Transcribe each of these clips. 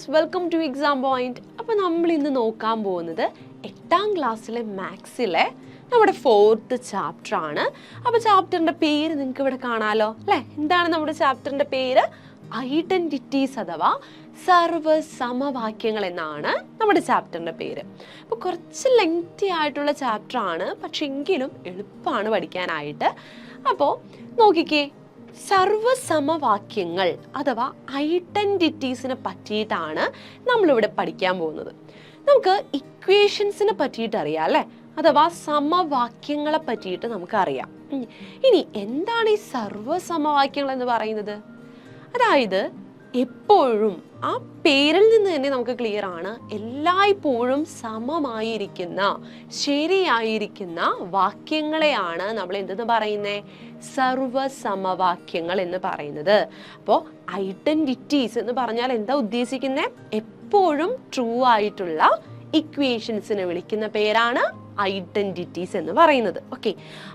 Students, welcome two exam point. അപ്പോൾ നമ്മൾ ഇന്ന് നോക്കാൻ പോകുന്നത് 8ാം ക്ലാസ്സിലെ മാത്സിലെ നമ്മുടെ 4th ചാപ്റ്റർ ആണ്. അപ്പോൾ ചാപ്റ്ററിന്റെ പേര് നിങ്ങൾക്ക് ഇവിടെ കാണാലോ അല്ലേ? എന്താണ് നമ്മുടെ ചാപ്റ്ററിന്റെ പേര്? ഐഡന്റിറ്റീസ് അഥവാ സർവ്വസമവാക്യങ്ങൾ എന്നാണ് നമ്മുടെ ചാപ്റ്ററിന്റെ പേര്. അപ്പോൾ കുറച്ച് ലെങ്തി ആയിട്ടുള്ള ചാപ്റ്റർ ആണ്, പക്ഷെ എങ്കിലും എളുപ്പമാണ് പഠിക്കാനായിട്ട്. അപ്പോൾ നോക്കിക്കേ, സർവ്വസമവാക്യങ്ങൾ അഥവാ ഐഡന്റിറ്റീസിനെ പറ്റിയിട്ടാണ് നമ്മളിവിടെ പഠിക്കാൻ പോകുന്നത്. നമുക്ക് ഇക്വേഷൻസിനെ പറ്റിയിട്ട് അറിയാം അല്ലേ? അഥവാ സമവാക്യങ്ങളെ പറ്റിയിട്ട് നമുക്കറിയാം. ഇനി എന്താണ് ഈ സർവ്വസമവാക്യങ്ങൾ എന്ന് പറയുന്നത്? അതായത് എപ്പോഴും ആ പേരിൽ നിന്ന് തന്നെ നമുക്ക് ക്ലിയർ ആണ്, എല്ലായ്പ്പോഴും സമമായിരിക്കുന്ന ശരിയായിരിക്കുന്ന വാക്യങ്ങളെയാണ് നമ്മൾ എന്തെന്ന് പറയുന്നത്? സർവ്വസമവാക്യങ്ങൾ എന്ന് പറയുന്നത്. അപ്പോൾ ഐഡന്റിറ്റീസ് എന്ന് പറഞ്ഞാൽ എന്താ ഉദ്ദേശിക്കുന്നത്? എപ്പോഴും ട്രൂ ആയിട്ടുള്ള ഇക്വേഷൻസിനെ വിളിക്കുന്ന പേരാണ് ഐഡന്റിറ്റീസ് എന്ന് പറയുന്നത്. ഓക്കെ,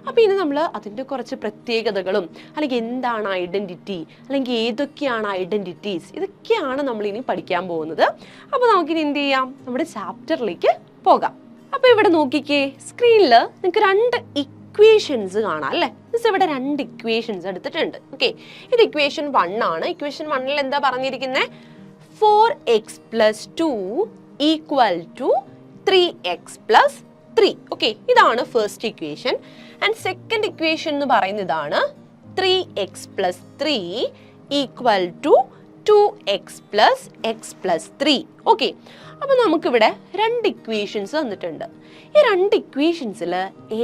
അപ്പോൾ ഇനി നമ്മൾ അതിൻ്റെ കുറച്ച് പ്രത്യേകതകളും അല്ലെങ്കിൽ എന്താണ് ഐഡന്റിറ്റി, അല്ലെങ്കിൽ ഏതൊക്കെയാണ് ഐഡന്റിറ്റീസ്, ഇതൊക്കെയാണ് നമ്മൾ ഇനി പഠിക്കാൻ പോകുന്നത്. അപ്പോൾ നമുക്കിനി എന്ത് ചെയ്യാം? നമ്മുടെ ചാപ്റ്ററിലേക്ക് പോകാം. അപ്പോൾ ഇവിടെ നോക്കിക്കേ, സ്ക്രീനിൽ നിങ്ങൾക്ക് 2 ഇക്വേഷൻസ് കാണാം അല്ലേ? ഇവിടെ 2 ഇക്വേഷൻസ് എടുത്തിട്ടുണ്ട്. ഓക്കെ, ഇത് ഇക്വേഷൻ 1 ആണ്. ഇക്വേഷൻ 1ൽ എന്താ പറഞ്ഞിരിക്കുന്നത്? 4x + 2 = 3x + 3. ഓക്കെ, ഇതാണ് first equation. And second equation എന്ന് പറയുന്നത് ഇതാണ് 3x + 3 = 2x + x + 3. ഓക്കെ, അപ്പോൾ നമുക്കിവിടെ 2 ഇക്വേഷൻസ് തന്നിട്ടുണ്ട്. ഈ 2 ഇക്വേഷൻസിൽ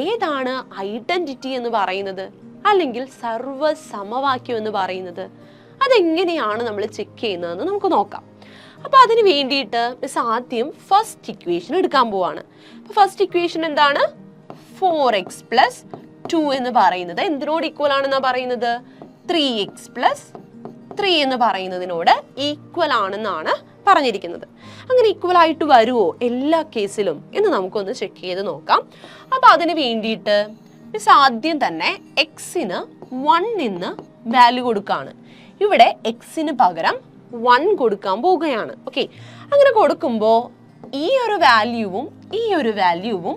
ഏതാണ് ഐഡന്റിറ്റി എന്ന് പറയുന്നത്, അല്ലെങ്കിൽ സർവ്വസമവാക്യം എന്ന് പറയുന്നത്? അതെങ്ങനെയാണ് നമ്മൾ ചെക്ക് ചെയ്യുന്നതെന്ന് നമുക്ക് നോക്കാം. അപ്പോൾ അതിന് വേണ്ടിയിട്ട് മിസ് ആദ്യം ഫസ്റ്റ് ഇക്വേഷൻ എടുക്കാൻ പോവാണ്. അപ്പോൾ ഫസ്റ്റ് ഇക്വേഷൻ എന്താണ്? 4x + 2 എന്ന് പറയുന്നത് എന്തിനോട് ഈക്വൽ ആണെന്നാ പറയുന്നത്? 3x + 3 എന്ന് പറയുന്നതിനോട് ഈക്വൽ ആണെന്നാണ് പറഞ്ഞിരിക്കുന്നത്. അങ്ങനെ ഈക്വൽ ആയിട്ട് വരുമോ എല്ലാ കേസിലും എന്ന് നമുക്കൊന്ന് ചെക്ക് ചെയ്ത് നോക്കാം. അപ്പോൾ അതിന് വേണ്ടിയിട്ട് മിസ് ആദ്യം തന്നെ എക്സിന് 1 എന്ന് വാല്യൂ കൊടുക്കുകയാണ്. ഇവിടെ എക്സിന് പകരം 1 കൊടുക്കാൻ പോവുകയാണ്. ഓക്കെ, അങ്ങനെ കൊടുക്കുമ്പോൾ ഈ ഒരു വാല്യൂവും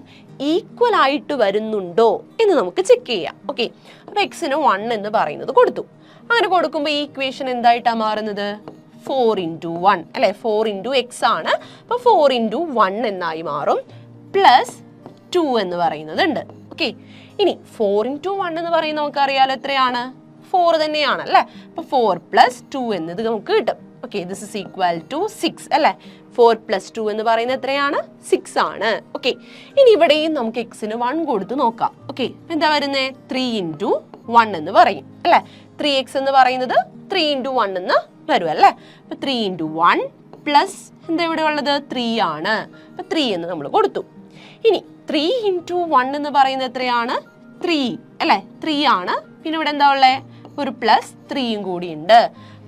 ഈക്വൽ ആയിട്ട് വരുന്നുണ്ടോ എന്ന് നമുക്ക് ചെക്ക് ചെയ്യാം. ഓക്കെ, അപ്പോൾ എക്സിന് 1 എന്ന് പറയുന്നത് കൊടുത്തു. അങ്ങനെ കൊടുക്കുമ്പോൾ ഈ ഇക്വേഷൻ എന്തായിട്ടാണ് മാറുന്നത്? 4 × 1 അല്ലെ? 4 × x ആണ്. അപ്പോൾ 4 × 1 എന്നായി മാറും. +2 എന്ന് പറയുന്നത് ഉണ്ട്. ഓക്കെ, ഇനി 4 × 1 എന്ന് പറയുന്നത് നമുക്കറിയാലോ എത്രയാണ്? 4 തന്നെയാണ് അല്ലേ? അപ്പോൾ 4 + 2 എന്നത് നമുക്ക് കിട്ടും. Okay, this is equal to 6 അല്ലേ? 4 + 2 എന്ന് പറയുന്നത് എത്രയാണ്? 6 ആണ്. ഓക്കെ, ഇനി ഇവിടെയും നമുക്ക് എക്സിന് 1 കൊടുത്ത് നോക്കാം. ഓക്കെ, എന്താ വരുന്നത്? 3 × 1 എന്ന് പറയും അല്ലേ? 3x എന്ന് പറയുന്നത് 3 × 1 എന്ന് വരും അല്ലേ? അപ്പോൾ 3 × 1 പ്ലസ് എന്താ ഇവിടെ ഉള്ളത്? 3 ആണ്. അപ്പോൾ 3 എന്ന് നമ്മൾ കൊടുത്തു. ഇനി 3 × 1 എന്ന് പറയുന്നത് എത്രയാണ്? 3 അല്ലേ? 3 ആണ്. പിന്നെ ഇവിടെ എന്താ ഉള്ളത്? ഒരു +3 കൂടി ഉണ്ട്.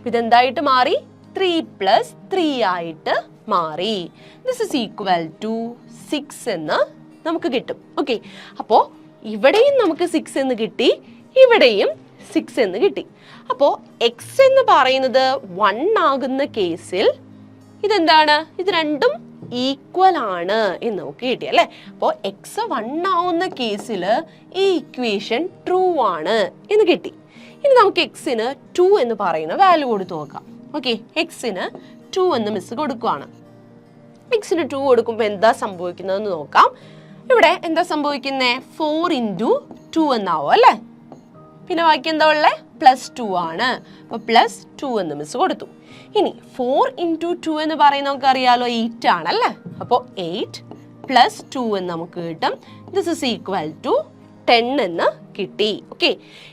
ഇതെന്തായിട്ട് മാറി? 3 + 3 ആയിട്ട് മാറി. ദിസ് ഇസ് ഈക്വൽ ടു 6 എന്ന് നമുക്ക് കിട്ടും. ഓക്കെ, അപ്പോൾ ഇവിടെയും നമുക്ക് 6 എന്ന് കിട്ടി, ഇവിടെയും 6 എന്ന് കിട്ടി. അപ്പോൾ എക്സ് എന്ന് പറയുന്നത് 1 ആകുന്ന കേസിൽ ഇതെന്താണ്? ഇത് രണ്ടും ഈക്വൽ ആണ് എന്ന് നമുക്ക് കിട്ടി അല്ലേ? അപ്പോൾ എക്സ് 1 ആവുന്ന കേസിൽ ഈ ഇക്വേഷൻ ട്രൂ ആണ് എന്ന് കിട്ടി. ഇനി നമുക്ക് എക്സിന് 2 എന്ന് പറയുന്ന വാല്യൂ കൊടുത്തു നോക്കാം. ഓക്കെ, എക്സിന് 2 എന്ന് മിസ് കൊടുക്കുവാണ്. എക്സിന് 2 കൊടുക്കുമ്പോൾ എന്താ സംഭവിക്കുന്നതെന്ന് നോക്കാം. ഇവിടെ എന്താ സംഭവിക്കുന്നത്? 4 × 2 എന്നാവും അല്ലേ? പിന്നെ ബാക്കി എന്താ ഉള്ളത്? +2 ആണ്. അപ്പോൾ +2 എന്ന് മിസ് കൊടുത്തു. ഇനി 4 × 2 എന്ന് പറയുന്നത് നമുക്ക് അറിയാലോ 8 ആണല്ലേ? അപ്പോൾ 8 + 2 എന്ന് നമുക്ക് കിട്ടും. ദിസ് ഇസ് ഈക്വൽ ടു 10 എന്ന് കിട്ടി. ഓക്കെ,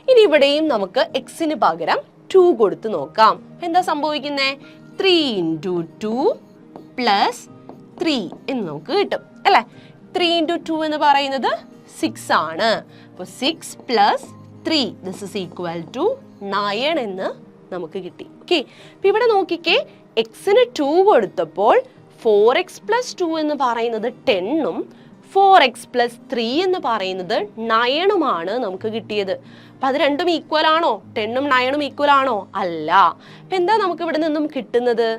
ഇനി ഇവിടെയും നമുക്ക് എക്സിന് പകരം 2 കൊടുത്ത് നോക്കാം. എന്താ സംഭവിക്കുന്നത്? 3 × 2 + 3 എന്ന് നമുക്ക് കിട്ടും അല്ലേ? 3 × 2 എന്ന് പറയുന്നത് 6 ആണ്. അപ്പോൾ 6 + 3 ദിസ് ഇസ് ഈക്വൽ ടു 9 എന്ന് നമുക്ക് കിട്ടി. ഓക്കെ, അപ്പോൾ ഇവിടെ നോക്കിക്കേ, എക്സിന് 2 കൊടുത്തപ്പോൾ 4x + 2 എന്ന് പറയുന്നത് 10ഉം 4x + 3 എന്ന് പറയുന്നത് 9ഉമാണ് നമുക്ക് കിട്ടിയത്. അപ്പം അത് രണ്ടും ഈക്വൽ ആണോ? 10ഉം 9ഉം ഈക്വൽ ആണോ? അല്ല. അപ്പം എന്താ നമുക്ക് ഇവിടെ നിന്നും കിട്ടുന്നത്?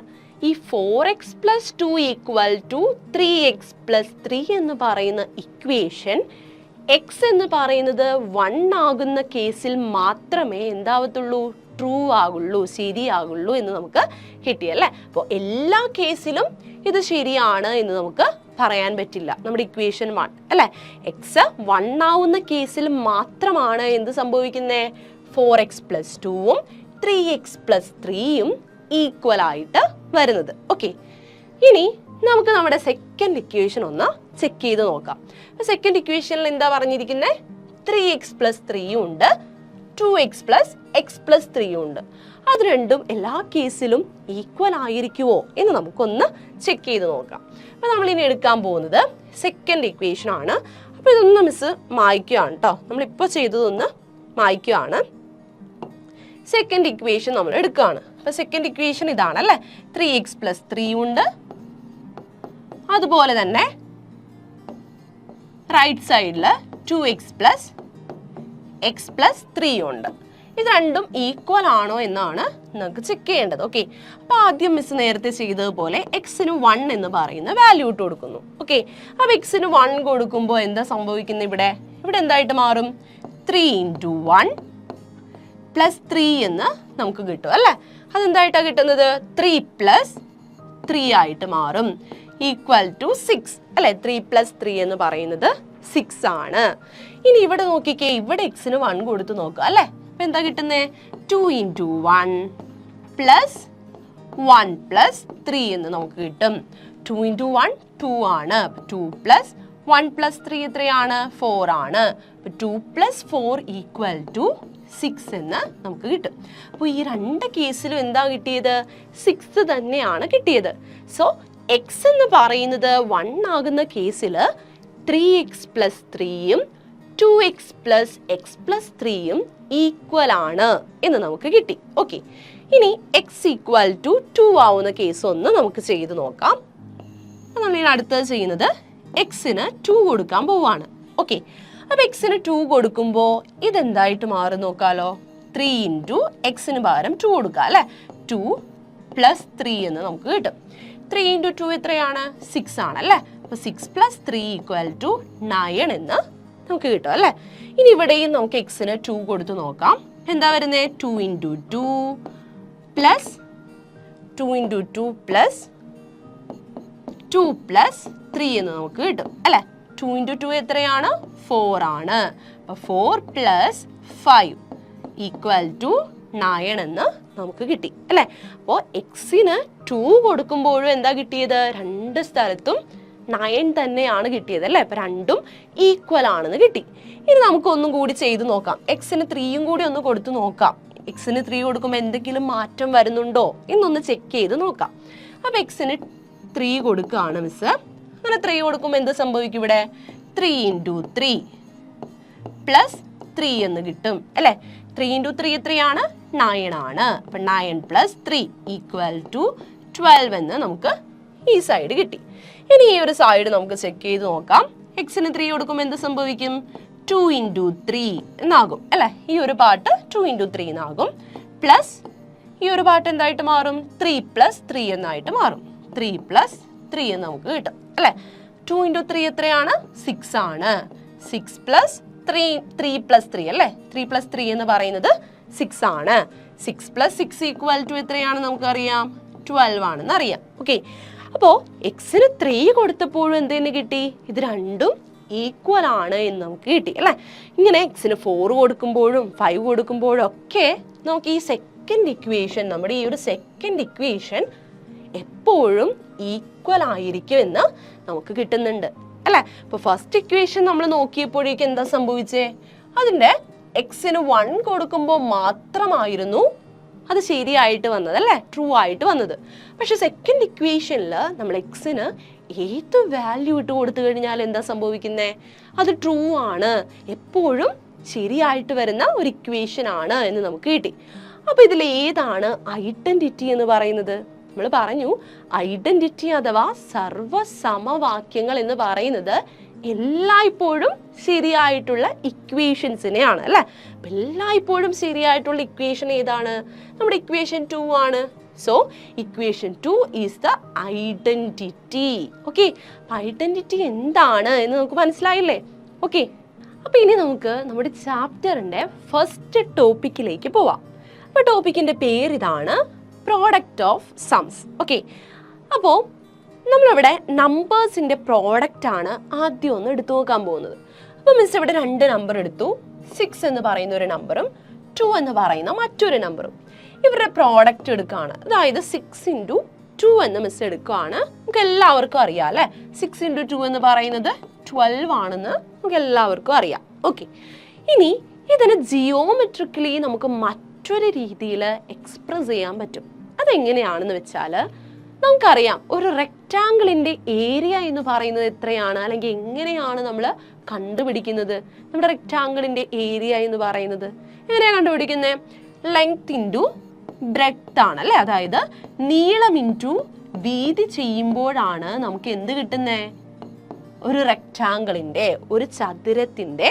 ഈ 4x plus 2 equal to 3x plus 3 എന്ന് പറയുന്ന ഇക്വേഷൻ എക്സ് എന്ന് പറയുന്നത് 1 ആകുന്ന കേസിൽ മാത്രമേ എന്താവത്തുള്ളൂ, ട്രൂ ആകുള്ളൂ, ശരിയാകുള്ളൂ എന്ന് നമുക്ക് കിട്ടിയല്ലേ. അപ്പോൾ എല്ലാ കേസിലും ഇത് ശരിയാണ് എന്ന് നമുക്ക് പറയാൻ പറ്റില്ല. നമ്മുടെ ഇക്വേഷൻ 1 അല്ലേ, എക്സ് 1 ആവുന്ന കേസിൽ മാത്രമാണ് എന്ത് സംഭവിക്കുന്നത്, 4x പ്ലസ് 2ഉം 3x പ്ലസ് 3യും ഈക്വൽ ആയിട്ട് വരുന്നത്. ഓക്കെ, ഇനി നമുക്ക് നമ്മുടെ സെക്കൻഡ് ഇക്വേഷൻ ഒന്ന് ചെക്ക് ചെയ്ത് നോക്കാം. സെക്കൻഡ് ഇക്വേഷനിൽ എന്താ പറഞ്ഞിരിക്കുന്നത്, 3x പ്ലസ് 3യും ഉണ്ട്, 2x പ്ലസ് എക്സ് പ്ലസ് 3യും ഉണ്ട്. അത് രണ്ടും എല്ലാ കേസിലും ഈക്വൽ ആയിരിക്കുമോ എന്ന് നമുക്കൊന്ന് ചെക്ക് ചെയ്ത് നോക്കാം. അപ്പോൾ നമ്മളിനി എടുക്കാൻ പോകുന്നത് സെക്കൻഡ് ഇക്വേഷൻ ആണ്. അപ്പോൾ ഇതൊന്ന് മിസ് മായ്ക്കുകയാണ് കേട്ടോ, നമ്മളിപ്പോൾ ചെയ്തതൊന്ന് മായ്ക്കുകയാണ്. സെക്കൻഡ് ഇക്വേഷൻ നമ്മൾ എടുക്കുകയാണ്. അപ്പോൾ സെക്കൻഡ് ഇക്വേഷൻ ഇതാണ് അല്ലേ, 3x പ്ലസ് 3 ഉണ്ട്, അതുപോലെ തന്നെ റൈറ്റ് സൈഡിൽ 2x പ്ലസ് എക്സ് പ്ലസ് 3 ഉണ്ട്. ഇത് രണ്ടും ഈക്വൽ ആണോ എന്നാണ് നമുക്ക് ചെക്ക് ചെയ്യേണ്ടത്. ഓക്കെ, അപ്പോൾ ആദ്യം മിസ് നേരത്തെ ചെയ്തതുപോലെ എക്സിന് 1 എന്ന് പറയുന്ന വാല്യൂ ഇട്ട് കൊടുക്കുന്നു. ഓക്കെ, അപ്പോൾ എക്സിന് 1 കൊടുക്കുമ്പോൾ എന്താ സംഭവിക്കുന്നത്, ഇവിടെ എന്തായിട്ട് മാറും, 3 × 1 പ്ലസ് 3 എന്ന് നമുക്ക് കിട്ടും അല്ലേ. അതെന്തായിട്ടാണ് കിട്ടുന്നത്, 3 പ്ലസ് 3 ആയിട്ട് മാറും, ഈക്വൽ ടു 6 അല്ലെ. 3 പ്ലസ് 3 എന്ന് പറയുന്നത് 6 ആണ്. ഇനി ഇവിടെ നോക്കിക്കേ, ഇവിടെ എക്സിന് 1 കൊടുത്ത് നോക്കുക അല്ലേ. അപ്പൊ എന്താ കിട്ടുന്നത്, 2 × 1 പ്ലസ് 1 പ്ലസ് 3 എന്ന് നമുക്ക് കിട്ടും. 2 × 1 2 ആണ്, 2 പ്ലസ് 1 പ്ലസ് 3 എത്രയാണ്, 4 ആണ്. 2 പ്ലസ് 4 ഈക്വൽ ടു 6 എന്ന് നമുക്ക് കിട്ടും. അപ്പോൾ ഈ രണ്ട് കേസിലും എന്താ കിട്ടിയത്, 6 തന്നെയാണ് കിട്ടിയത്. സോ എക്സ് എന്ന് പറയുന്നത് 1 ആകുന്ന കേസിൽ 3x പ്ലസ് 3യും 2x പ്ലസ് എക്സ് പ്ലസ് 3യും ഈക്വൽ ആണ് എന്ന് നമുക്ക് കിട്ടി. ഓക്കെ, ഇനി എക്സ് ഈക്വൽ ടു 2 ആവുന്ന കേസ് ഒന്ന് നമുക്ക് ചെയ്ത് നോക്കാം. നമ്മൾ ഇനി അടുത്തത് ചെയ്യുന്നത് എക്സിന് 2 കൊടുക്കാൻ പോവാണ്. ഓക്കെ, അപ്പോൾ എക്സിന് 2 കൊടുക്കുമ്പോൾ ഇതെന്തായിട്ട് മാറും നോക്കാലോ, 3 × എക്സിന് പകരം 2 കൊടുക്കുക അല്ലേ. 2 പ്ലസ് 3 എന്ന് നമുക്ക് കിട്ടും. 3 × 2 എത്രയാണ്, 6 ആണല്ലേ. അപ്പോൾ 6 പ്ലസ് 3 ഈക്വൽ ടു 9 എന്ന് നമുക്ക് കിട്ടും അല്ലേ. ഇനി ഇവിടെയും നമുക്ക് എക്സിന് 2 കൊടുത്ത് നോക്കാം. എന്താ വരുന്നത്, 2 × 2 പ്ലസ് 2 × 2 പ്ലസ് 2 പ്ലസ് 3 എന്ന് നമുക്ക് കിട്ടും അല്ലേ. 2 × 2 എത്രയാണ്, 4 ആണ്. അപ്പോൾ 4 പ്ലസ് 5 ഈക്വൽ ടു 9 എന്ന് നമുക്ക് കിട്ടി അല്ലേ. അപ്പോൾ എക്സിന് 2 കൊടുക്കുമ്പോഴും എന്താ കിട്ടിയത്, രണ്ട് സ്ഥലത്തും 9 തന്നെയാണ് കിട്ടിയത് അല്ലേ. അപ്പോൾ രണ്ടും ഈക്വൽ ആണെന്ന് കിട്ടി. ഇനി നമുക്ക് ഒന്നും കൂടി ചെയ്ത് നോക്കാം. എക്സിന് 3യും കൂടി ഒന്ന് കൊടുത്തു നോക്കാം. എക്സിന് 3 കൊടുക്കുമ്പോൾ എന്തെങ്കിലും മാറ്റം വരുന്നുണ്ടോ എന്നൊന്ന് ചെക്ക് ചെയ്ത് നോക്കാം. അപ്പോൾ എക്സിന് 3 കൊടുക്കുകയാണ് മിസ്. അങ്ങനെ 3 കൊടുക്കുമ്പോൾ എന്ത് സംഭവിക്കും, ഇവിടെ 3 × 3 പ്ലസ് 3 എന്ന് കിട്ടും അല്ലേ. 3 × 3 എത്രയാണ്, 9 ആണ്. അപ്പം 9 പ്ലസ് 3 ഈക്വൽ ടു 12 എന്ന് നമുക്ക് ഈ സൈഡ് കിട്ടി. ഇനി ഈ ഒരു സൈഡ് നമുക്ക് ചെക്ക് ചെയ്ത് നോക്കാം. എക്സിന് 3 കൊടുക്കുമ്പോൾ എന്ത് സംഭവിക്കും, 2 × 3 എന്നാകും അല്ലേ. ഈ ഒരു പാർട്ട് 2 × 3 എന്നാകും. പ്ലസ് ഈ ഒരു പാർട്ട് എന്തായിട്ട് മാറും, 3 പ്ലസ് 3 എന്നായിട്ട് മാറും. 3 പ്ലസ് 3 എന്ന് നമുക്ക് കിട്ടും അല്ലേ. 2 × 3 എത്രയാണ്, 6 ആണ്. 6 പ്ലസ് 3 പ്ലസ് 3 അല്ലേ. 3 പ്ലസ് 3 എന്ന് പറയുന്നത് 6 ആണ്. 6 പ്ലസ് 6 ഈക്വൽ ടു എത്രയാണ് നമുക്കറിയാം, 12 ആണെന്ന് അറിയാം. ഓക്കെ, അപ്പോൾ എക്സിന് 3 കൊടുത്തപ്പോഴും എന്തെന്ന് കിട്ടി, ഇത് രണ്ടും ഈക്വൽ ആണ് എന്ന് നമുക്ക് കിട്ടി അല്ലേ. ഇങ്ങനെ എക്സിന് 4 കൊടുക്കുമ്പോഴും 5 കൊടുക്കുമ്പോഴും ഒക്കെ നമുക്ക് ഈ സെക്കൻഡ് ഇക്വേഷൻ, നമ്മുടെ ഈ ഒരു സെക്കൻഡ് ഇക്വേഷൻ എപ്പോഴും ഈക്വൽ ആയിരിക്കും എന്ന് നമുക്ക് കിട്ടുന്നുണ്ട് അല്ലേ. ഇപ്പോൾ ഫസ്റ്റ് ഇക്വേഷൻ നമ്മൾ നോക്കിയപ്പോഴേക്കും എന്താ സംഭവിച്ചേ, അതിൻ്റെ എക്സിന് 1 കൊടുക്കുമ്പോൾ മാത്രമായിരുന്നു അത് ശരിയായിട്ട് വന്നത് അല്ലേ, ട്രൂ ആയിട്ട് വന്നത്. പക്ഷെ സെക്കൻഡ് ഇക്വേഷനിൽ നമ്മൾ എക്സിന് ഏത് വാല്യൂ ഇട്ട് കൊടുത്തു കഴിഞ്ഞാൽ എന്താ സംഭവിക്കുന്നത്, അത് ട്രൂ ആണ്, എപ്പോഴും ശരിയായിട്ട് വരുന്ന ഒരു ഇക്വേഷൻ ആണ് എന്ന് നമുക്ക് കിട്ടി. അപ്പോൾ ഇതിൽ ഏതാണ് ഐഡന്റിറ്റി എന്ന് പറയുന്നത്, നമ്മൾ പറഞ്ഞു ഐഡന്റിറ്റി അഥവാ സർവ്വസമവാക്യങ്ങൾ എന്ന് പറയുന്നത് എല്ലായ്പ്പോഴും ശരിയായിട്ടുള്ള ഇക്വേഷൻസിനെയാണ് അല്ലേ. എല്ലായ്പ്പോഴും ശരിയായിട്ടുള്ള ഇക്വേഷൻ ഏതാണ്, നമ്മുടെ ഇക്വേഷൻ 2 ആണ്. So equation 2 is the identity. Okay, identity എന്താണ് എന്ന് നമുക്ക് മനസ്സിലായില്ലേ? ഓക്കെ, അപ്പോൾ ഇനി നമുക്ക് നമ്മുടെ ചാപ്റ്ററിൻ്റെ ഫസ്റ്റ് ടോപ്പിക്കിലേക്ക് പോവാം. അപ്പോൾ ടോപ്പിക്കിൻ്റെ പേര് ഇതാണ്, പ്രോഡക്റ്റ് ഓഫ് സംസ്. ഓക്കെ, അപ്പോൾ നമ്മളിവിടെ നമ്പേഴ്സിൻ്റെ പ്രോഡക്റ്റ് ആണ് ആദ്യം ഒന്ന് എടുത്തു നോക്കാൻ പോകുന്നത്. അപ്പോൾ മിസ് ഇവിടെ 2 നമ്പർ എടുത്തു, 6 എന്ന് പറയുന്ന ഒരു നമ്പറും 2 എന്ന് പറയുന്ന മറ്റൊരു നമ്പറും. ഇവരുടെ പ്രോഡക്റ്റ് എടുക്കുകയാണ്. അതായത് 6 × 2 എന്ന് മിസ് എടുക്കുകയാണ്. നമുക്ക് എല്ലാവർക്കും അറിയാം അല്ലേ, 6 × 2 എന്ന് പറയുന്നത് 12 ആണെന്ന് നമുക്ക് എല്ലാവർക്കും അറിയാം. ഓക്കെ, ഇനി ഇതിന് ജിയോമെട്രിക്കലി നമുക്ക് മറ്റൊരു രീതിയിൽ എക്സ്പ്രസ് ചെയ്യാൻ പറ്റും. അതെങ്ങനെയാണെന്ന് വെച്ചാൽ, നമുക്കറിയാം ഒരു റെക്റ്റാങ്കിളിൻ്റെ ഏരിയ എന്ന് പറയുന്നത് എത്രയാണ്, അല്ലെങ്കിൽ എങ്ങനെയാണ് നമ്മൾ കണ്ടുപിടിക്കുന്നത്? നമ്മുടെ റെക്റ്റാങ്കിളിൻ്റെ ഏരിയ എന്ന് പറയുന്നത് എങ്ങനെയാണ് കണ്ടുപിടിക്കുന്നത്? ലെങ്ത് ഇൻറ്റു ബ്രെഡ്ത്ത് ആണ് അല്ലേ, അതായത് നീളം ഇൻറ്റു വീതി ചെയ്യുമ്പോഴാണ് നമുക്ക് എന്ത് കിട്ടുന്നത്? ഒരു റെക്റ്റാങ്കിളിൻ്റെ, ഒരു ചതുരത്തിൻ്റെ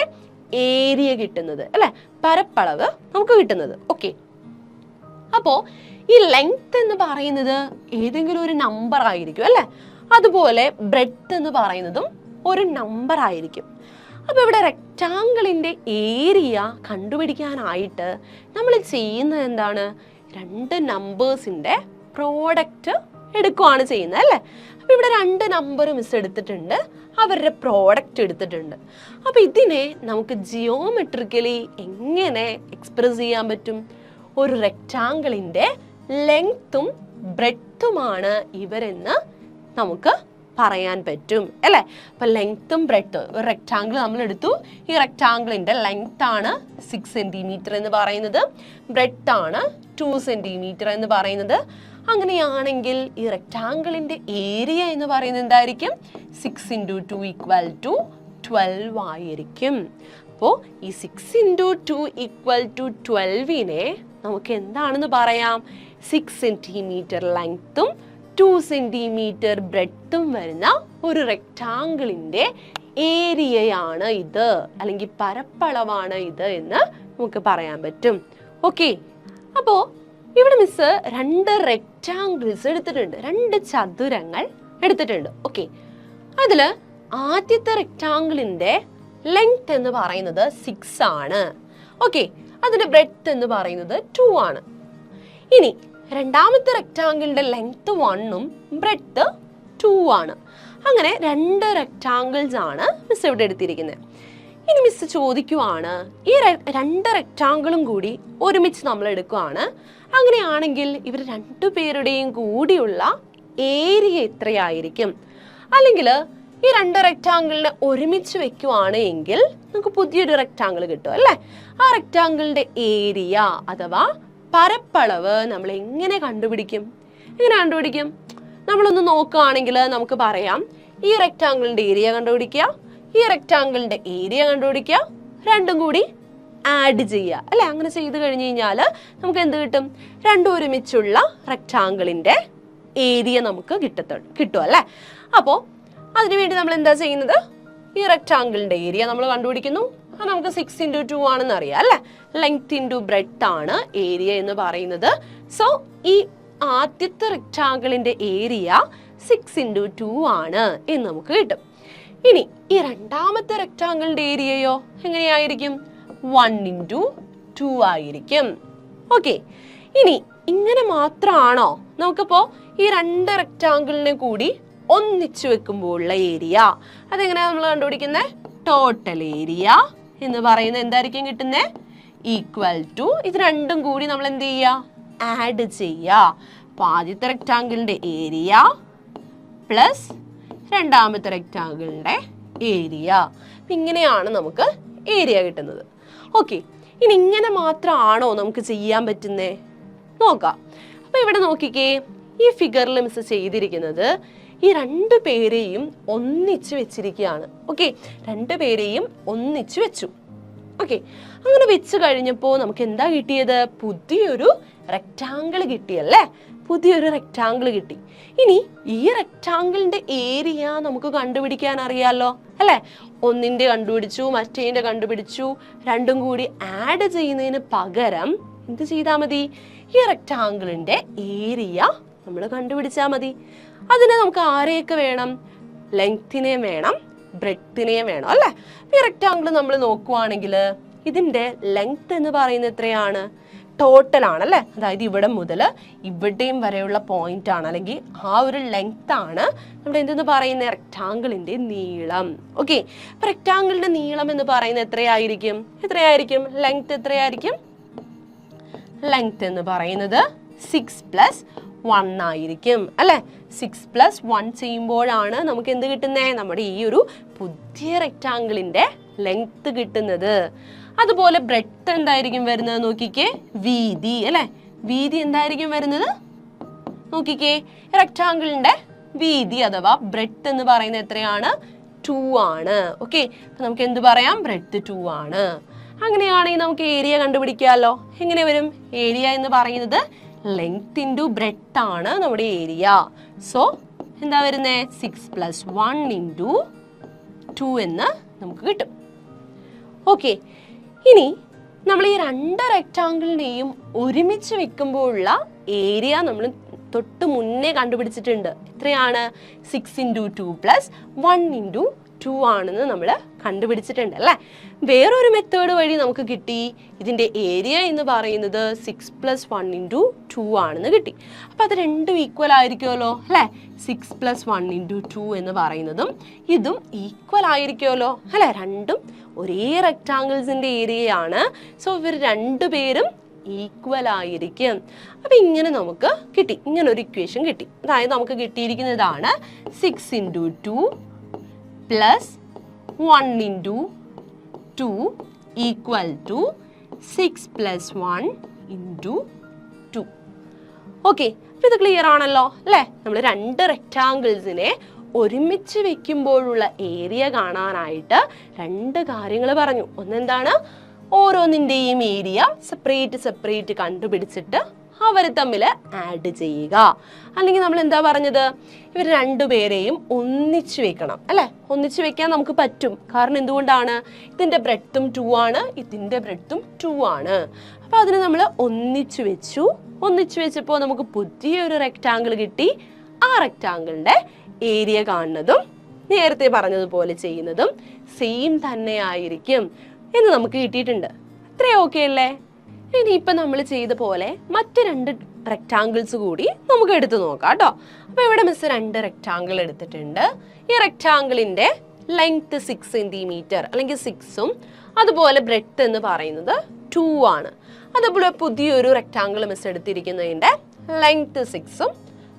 ഏരിയ കിട്ടുന്നത് അല്ലേ, പരപ്പളവ് നമുക്ക് കിട്ടുന്നത്. ഓക്കെ, അപ്പോൾ ഈ ലെങ്ത് എന്ന് പറയുന്നത് ഏതെങ്കിലും ഒരു നമ്പർ ആയിരിക്കും അല്ലേ, അതുപോലെ ബ്രെഡ്ത്ത് എന്ന് പറയുന്നതും ഒരു നമ്പർ ആയിരിക്കും. അപ്പോൾ ഇവിടെ റെക്റ്റാങ്കിളിൻ്റെ ഏരിയ കണ്ടുപിടിക്കാനായിട്ട് നമ്മൾ ചെയ്യുന്നത് എന്താണ്? 2 നമ്പേഴ്സിൻ്റെ പ്രോഡക്റ്റ് എടുക്കുകയാണ് ചെയ്യുന്നത് അല്ലേ. അപ്പോൾ ഇവിടെ 2 നമ്പർ മിസ് എടുത്തിട്ടുണ്ട്, അവരുടെ പ്രോഡക്റ്റ് എടുത്തിട്ടുണ്ട്. അപ്പോൾ ഇതിനെ നമുക്ക് ജിയോമെട്രിക്കലി എങ്ങനെ എക്സ്പ്രസ് ചെയ്യാൻ പറ്റും? ഒരു റെക്റ്റാങ്കിളിൻ്റെ ലെങ്ത്തും ബ്രെഡ്ത്തുമാണ് ഇവരെന്ന് നമുക്ക് പറയാൻ പറ്റും അല്ലേ. അപ്പം ലെങ്ത്തും ബ്രെഡ്ത്തും, ഒരു റെക്റ്റാങ്കിൾ നമ്മൾ എടുത്തു, ഈ റെക്റ്റാങ്കിളിൻ്റെ ലെങ്ത് ആണ് 6 സെൻറ്റിമീറ്റർ എന്ന് പറയുന്നത്, ബ്രെഡ്ത്ത് ആണ് 2 സെൻറ്റിമീറ്റർ എന്ന് പറയുന്നത്. അങ്ങനെയാണെങ്കിൽ ഈ റെക്റ്റാങ്കിളിൻ്റെ ഏരിയ എന്ന് പറയുന്നത് എന്തായിരിക്കും? 6 × 2 = 12 ആയിരിക്കും. അപ്പോൾ ഈ 6 × 2 = 12നെ നമുക്ക് എന്താണെന്ന് പറയാം? 6 സെൻറ്റിമീറ്റർ ലെങ്ത്തും 2 സെൻറ്റിമീറ്റർ ബ്രെഡ്ത്തും വരുന്ന ഒരു റെക്റ്റാങ്കിളിൻ്റെ ഏരിയയാണ് ഇത്, അല്ലെങ്കിൽ പരപ്പളവാണ് ഇത് എന്ന് നമുക്ക് പറയാൻ പറ്റും. ഓക്കെ, അപ്പോൾ ഇവിടെ മിസ് 2 റെക്റ്റാങ്കിൾസ് എടുത്തിട്ടുണ്ട്, 2 ചതുരങ്ങൾ എടുത്തിട്ടുണ്ട്. ഓക്കെ, അതിൽ ആദ്യത്തെ റെക്റ്റാങ്കിളിൻ്റെ ലെങ്ത് എന്ന് പറയുന്നത് 6 ആണ്. ഓക്കെ, അതിൻ്റെ ബ്രെഡ്ത്ത് എന്ന് പറയുന്നത് 2 ആണ്. ഇനി രണ്ടാമത്തെ റെക്റ്റാങ്കിളിൻ്റെ ലെങ്ത് 1ഉം ബ്രെഡ്ത്ത് 2 ആണ്. അങ്ങനെ 2 റെക്റ്റാങ്കിൾസ് ആണ് മിസ് ഇവിടെ എടുത്തിരിക്കുന്നത്. ഇനി മിസ് ചോദിക്കുവാണ്, ഈ 2 റെക്റ്റാങ്കിളും കൂടി ഒരുമിച്ച് നമ്മൾ എടുക്കുകയാണ്. അങ്ങനെയാണെങ്കിൽ ഇവർ 2 പേരുടെയും കൂടിയുള്ള ഏരിയ എത്രയായിരിക്കും? അല്ലെങ്കിൽ ഈ 2 റെക്റ്റാങ്കിളിനെ ഒരുമിച്ച് വെക്കുവാണ് എങ്കിൽ നമുക്ക് പുതിയൊരു റെക്റ്റാങ്കിൾ കിട്ടും അല്ലേ. ആ റെക്റ്റാങ്കിളിൻ്റെ ഏരിയ അഥവാ പരപ്പളവ് നമ്മൾ എങ്ങനെ കണ്ടുപിടിക്കും? നമ്മളൊന്ന് നോക്കുകയാണെങ്കിൽ നമുക്ക് പറയാം, ഈ റെക്റ്റാങ്കിളിൻ്റെ ഏരിയ കണ്ടുപിടിക്കുക, ഈ റെക്റ്റാങ്കിളിൻ്റെ ഏരിയ കണ്ടുപിടിക്കുക, രണ്ടും കൂടി ആഡ് ചെയ്യുക അല്ലേ. അങ്ങനെ ചെയ്ത് കഴിഞ്ഞ് കഴിഞ്ഞാൽ നമുക്ക് എന്ത് കിട്ടും? 2 ഒരുമിച്ചുള്ള റെക്റ്റാങ്കിളിൻ്റെ ഏരിയ നമുക്ക് കിട്ടും അല്ലേ. അപ്പോൾ അതിനുവേണ്ടി നമ്മൾ എന്താ ചെയ്യുന്നത്? ഈ റെക്റ്റാങ്കിളിൻ്റെ ഏരിയ നമ്മൾ കണ്ടുപിടിക്കുന്നു. അത് നമുക്ക് 6 × 2 ആണെന്ന് അറിയാം അല്ലേ. ലെങ്ത് ഇൻറ്റു ബ്രെഡ്ത്ത് ആണ് ഏരിയ എന്ന് പറയുന്നത്. സോ ഈ ആദ്യത്തെ റെക്റ്റാങ്കിളിൻ്റെ ഏരിയ 6 × 2 ആണ് എന്ന് നമുക്ക് കിട്ടും. ഇനി ഈ രണ്ടാമത്തെ റെക്റ്റാങ്കിളിൻ്റെ ഏരിയയോ എങ്ങനെയായിരിക്കും? 1 × 2 ആയിരിക്കും. ഓക്കെ, ഇനി ഇങ്ങനെ മാത്രമാണോ? നമുക്കിപ്പോൾ ഈ 2 റെക്റ്റാങ്കിളിനെ കൂടി ഒന്നിച്ചു വെക്കുമ്പോൾ ഉള്ള ഏരിയ അതെങ്ങനെയാണ് നമ്മൾ കണ്ടുപിടിക്കുന്നത്? ടോട്ടൽ ഏരിയ എന്ന് പറയുന്നത് എന്തായിരിക്കും കിട്ടുന്നത്? ഈക്വൽ ടു ഇത് രണ്ടും കൂടി നമ്മൾ എന്ത് ചെയ്യുക? ആഡ് ചെയ്യുക. അപ്പോൾ ആദ്യത്തെ റെക്റ്റാങ്കിളിൻ്റെ ഏരിയ പ്ലസ് രണ്ടാമത്തെ റെക്റ്റാങ്കിളിൻ്റെ ഏരിയ. ഇങ്ങനെയാണ് നമുക്ക് ഏരിയ കിട്ടുന്നത്. ഓക്കെ, ഇനി ഇങ്ങനെ മാത്രമാണോ നമുക്ക് ചെയ്യാൻ പറ്റുന്നേ? നോക്കാം. അപ്പോൾ ഇവിടെ നോക്കിക്കേ, ഈ ഫിഗറിൽ മിസ് ചെയ്തിരിക്കുന്നത് ഈ 2 പേരെയും ഒന്നിച്ച് വെച്ചിരിക്കുകയാണ്. ഓക്കെ, 2 പേരെയും ഒന്നിച്ച് വെച്ചു. ഓക്കെ, അങ്ങനെ വെച്ച് കഴിഞ്ഞപ്പോൾ നമുക്ക് എന്താ കിട്ടിയത്? പുതിയൊരു റെക്റ്റാങ്കിൾ കിട്ടിയല്ലേ. പുതിയൊരു റെക്റ്റാങ്കിൾ കിട്ടി. ഇനി ഈ റെക്റ്റാങ്കിളിന്റെ ഏരിയ നമുക്ക് കണ്ടുപിടിക്കാൻ അറിയാലോ അല്ലേ. ഒന്നിന്റെ കണ്ടുപിടിച്ചു, മറ്റേതിന്റെ കണ്ടുപിടിച്ചു, രണ്ടും കൂടി ആഡ് ചെയ്യുന്നതിന് പകരം എന്ത് ചെയ്താൽ മതി? ഈ റെക്റ്റാങ്കിളിന്റെ ഏരിയ നമ്മൾ കണ്ടുപിടിച്ചാൽ മതി. അതിന് നമുക്ക് ആരെയൊക്കെ വേണം? ലെങ്തിനെയും വേണം, ബ്രെഡ്ത്തിനെയും വേണം അല്ലേ? ഈ റെക്റ്റാങ്കിൾ നമ്മൾ നോക്കുവാണെങ്കിൽ ഇതിന്റെ ലെങ്ത് എന്ന് പറയുന്നത് എത്രയാണ്? ടോട്ടൽ ആണ് അല്ലേ? അതായത് ഇവിടെ മുതൽ ഇവിടെയും വരെയുള്ള പോയിന്റ് ആണ്, അല്ലെങ്കിൽ ആ ഒരു ലെങ്ത് ആണ് നമ്മുടെ എന്തെന്ന് പറയുന്ന റെക്റ്റാങ്കിളിന്റെ നീളം. ഓക്കെ, അപ്പൊ റെക്റ്റാങ്കിളിന്റെ നീളം എന്ന് പറയുന്നത് എത്രയായിരിക്കും? ലെങ്ത് എത്രയായിരിക്കും? ലെങ്ത് എന്ന് പറയുന്നത് 6+1 ആയിരിക്കും അല്ലെ? 6+1 ചെയ്യുമ്പോഴാണ് നമുക്ക് എന്ത് കിട്ടുന്നേ? നമ്മുടെ ഈ ഒരു പുതിയ റെക്റ്റാങ്കിളിന്റെ ലെങ്ത് കിട്ടുന്നത്. അതുപോലെ ബ്രെഡ്ത്ത് എന്തായിരിക്കും വരുന്നത്? നോക്കിക്കേ, വീതി അല്ലെ? വീതി എന്തായിരിക്കും വരുന്നത്? നോക്കിക്കേ, റെക്റ്റാങ്കിളിന്റെ വീതി അഥവാ ബ്രെഡ്ത്ത് എന്ന് പറയുന്നത് എത്രയാണ്? 2 ആണ്. ഓക്കെ, അപ്പൊ നമുക്ക് എന്ത് പറയാം? ബ്രെഡ്ത്ത് 2 ആണ്. അങ്ങനെയാണെങ്കിൽ നമുക്ക് ഏരിയ കണ്ടുപിടിക്കാമല്ലോ. എങ്ങനെ വരും? ഏരിയ എന്ന് പറയുന്നത് ലെങ്ത് ഇൻറ്റു ബ്രെഡ്ത്ത് ആണ് നമ്മുടെ ഏരിയ. സോ എന്താ വരുന്നേ? 6+1 × 2 എന്ന് നമുക്ക് കിട്ടും. ഓക്കെ, ഇനി നമ്മൾ ഈ രണ്ട് റെക്റ്റാങ്കിളിനെയും ഒരുമിച്ച് വെക്കുമ്പോഴുള്ള ഏരിയ നമ്മൾ തൊട്ട് മുന്നേ കണ്ടുപിടിച്ചിട്ടുണ്ട്. എത്രയാണ്? 6 × 2 + 1 × 2 ആണെന്ന് നമ്മൾ കണ്ടുപിടിച്ചിട്ടുണ്ട് അല്ലേ? വേറൊരു മെത്തേഡ് വഴി നമുക്ക് കിട്ടി. ഇതിന്റെ ഏരിയ എന്ന് പറയുന്നത് 6+1 × 2 ആണെന്ന് കിട്ടി. അപ്പൊ അത് രണ്ടും ഈക്വൽ ആയിരിക്കുമല്ലോ അല്ലെ? 6+1 × 2 എന്ന് പറയുന്നതും ഇതും ഈക്വൽ ആയിരിക്കുമല്ലോ അല്ലെ? രണ്ടും ഒരേ റെക്റ്റാങ്കിൾസിന്റെ ഏരിയയാണ്. സോ ഇവർ രണ്ടുപേരും ഈക്വൽ ആയിരിക്കും. അപ്പൊ ഇങ്ങനെ നമുക്ക് കിട്ടി, ഇങ്ങനെ ഒരു ഇക്വേഷൻ കിട്ടി. അതായത് നമുക്ക് കിട്ടിയിരിക്കുന്നതാണ് 6 × 2 + 1 × 2 = 6+1 × 2. ഓക്കെ, അപ്പൊ ഇത് ക്ലിയർ ആണല്ലോ അല്ലേ? നമ്മൾ രണ്ട് റെക്റ്റാങ്കിൾസിനെ ഒരുമിച്ച് വെക്കുമ്പോഴുള്ള ഏരിയ കാണാനായിട്ട് രണ്ട് കാര്യങ്ങൾ പറഞ്ഞു. ഒന്നെന്താണ്? ഓരോന്നിൻ്റെയും ഏരിയ സെപ്പറേറ്റ് കണ്ടുപിടിച്ചിട്ട് അവർ തമ്മിൽ ആഡ് ചെയ്യുക. അല്ലെങ്കിൽ നമ്മൾ എന്താ പറഞ്ഞത്? ഇവർ രണ്ടുപേരെയും ഒന്നിച്ചു വെക്കണം അല്ലെ? ഒന്നിച്ചു വെക്കാൻ നമുക്ക് പറ്റും. കാരണം എന്തുകൊണ്ടാണ്? ഇതിന്റെ ബ്രെഡ്ത്തും 2 ആണ്, ഇതിന്റെ ബ്രെഡ്ത്തും 2 ആണ്. അപ്പൊ അതിന് നമ്മൾ ഒന്നിച്ചു വെച്ചപ്പോൾ നമുക്ക് പുതിയൊരു റെക്റ്റാങ്കിൾ കിട്ടി. ആ റെക്റ്റാങ്കിളിന്റെ ഏരിയ കാണുന്നതും നേരത്തെ പറഞ്ഞതുപോലെ ചെയ്യുന്നതും സെയിം തന്നെ ആയിരിക്കും എന്ന് നമുക്ക് കിട്ടിയിട്ടുണ്ട്. അത്രയും ഓക്കെ അല്ലേ? ഇനിയിപ്പം നമ്മൾ ചെയ്ത പോലെ മറ്റ് രണ്ട് റെക്റ്റാങ്കിൾസ് കൂടി നമുക്ക് എടുത്തു നോക്കാം കേട്ടോ. അപ്പൊ ഇവിടെ മിസ് രണ്ട് റെക്റ്റാങ്കിൾ എടുത്തിട്ടുണ്ട്. ഈ റെക്റ്റാങ്കിളിന്റെ ലെങ്ത് 6 സെന്റിമീറ്റർ അല്ലെങ്കിൽ 6ഉം അതുപോലെ ബ്രെഡ്ത്ത് എന്ന് പറയുന്നത് 2 ആണ്. അതുപോലെ പുതിയൊരു റെക്റ്റാങ്കിൾ മിസ് എടുത്തിരിക്കുന്നതിന്റെ ലെങ്ത് 6ഉം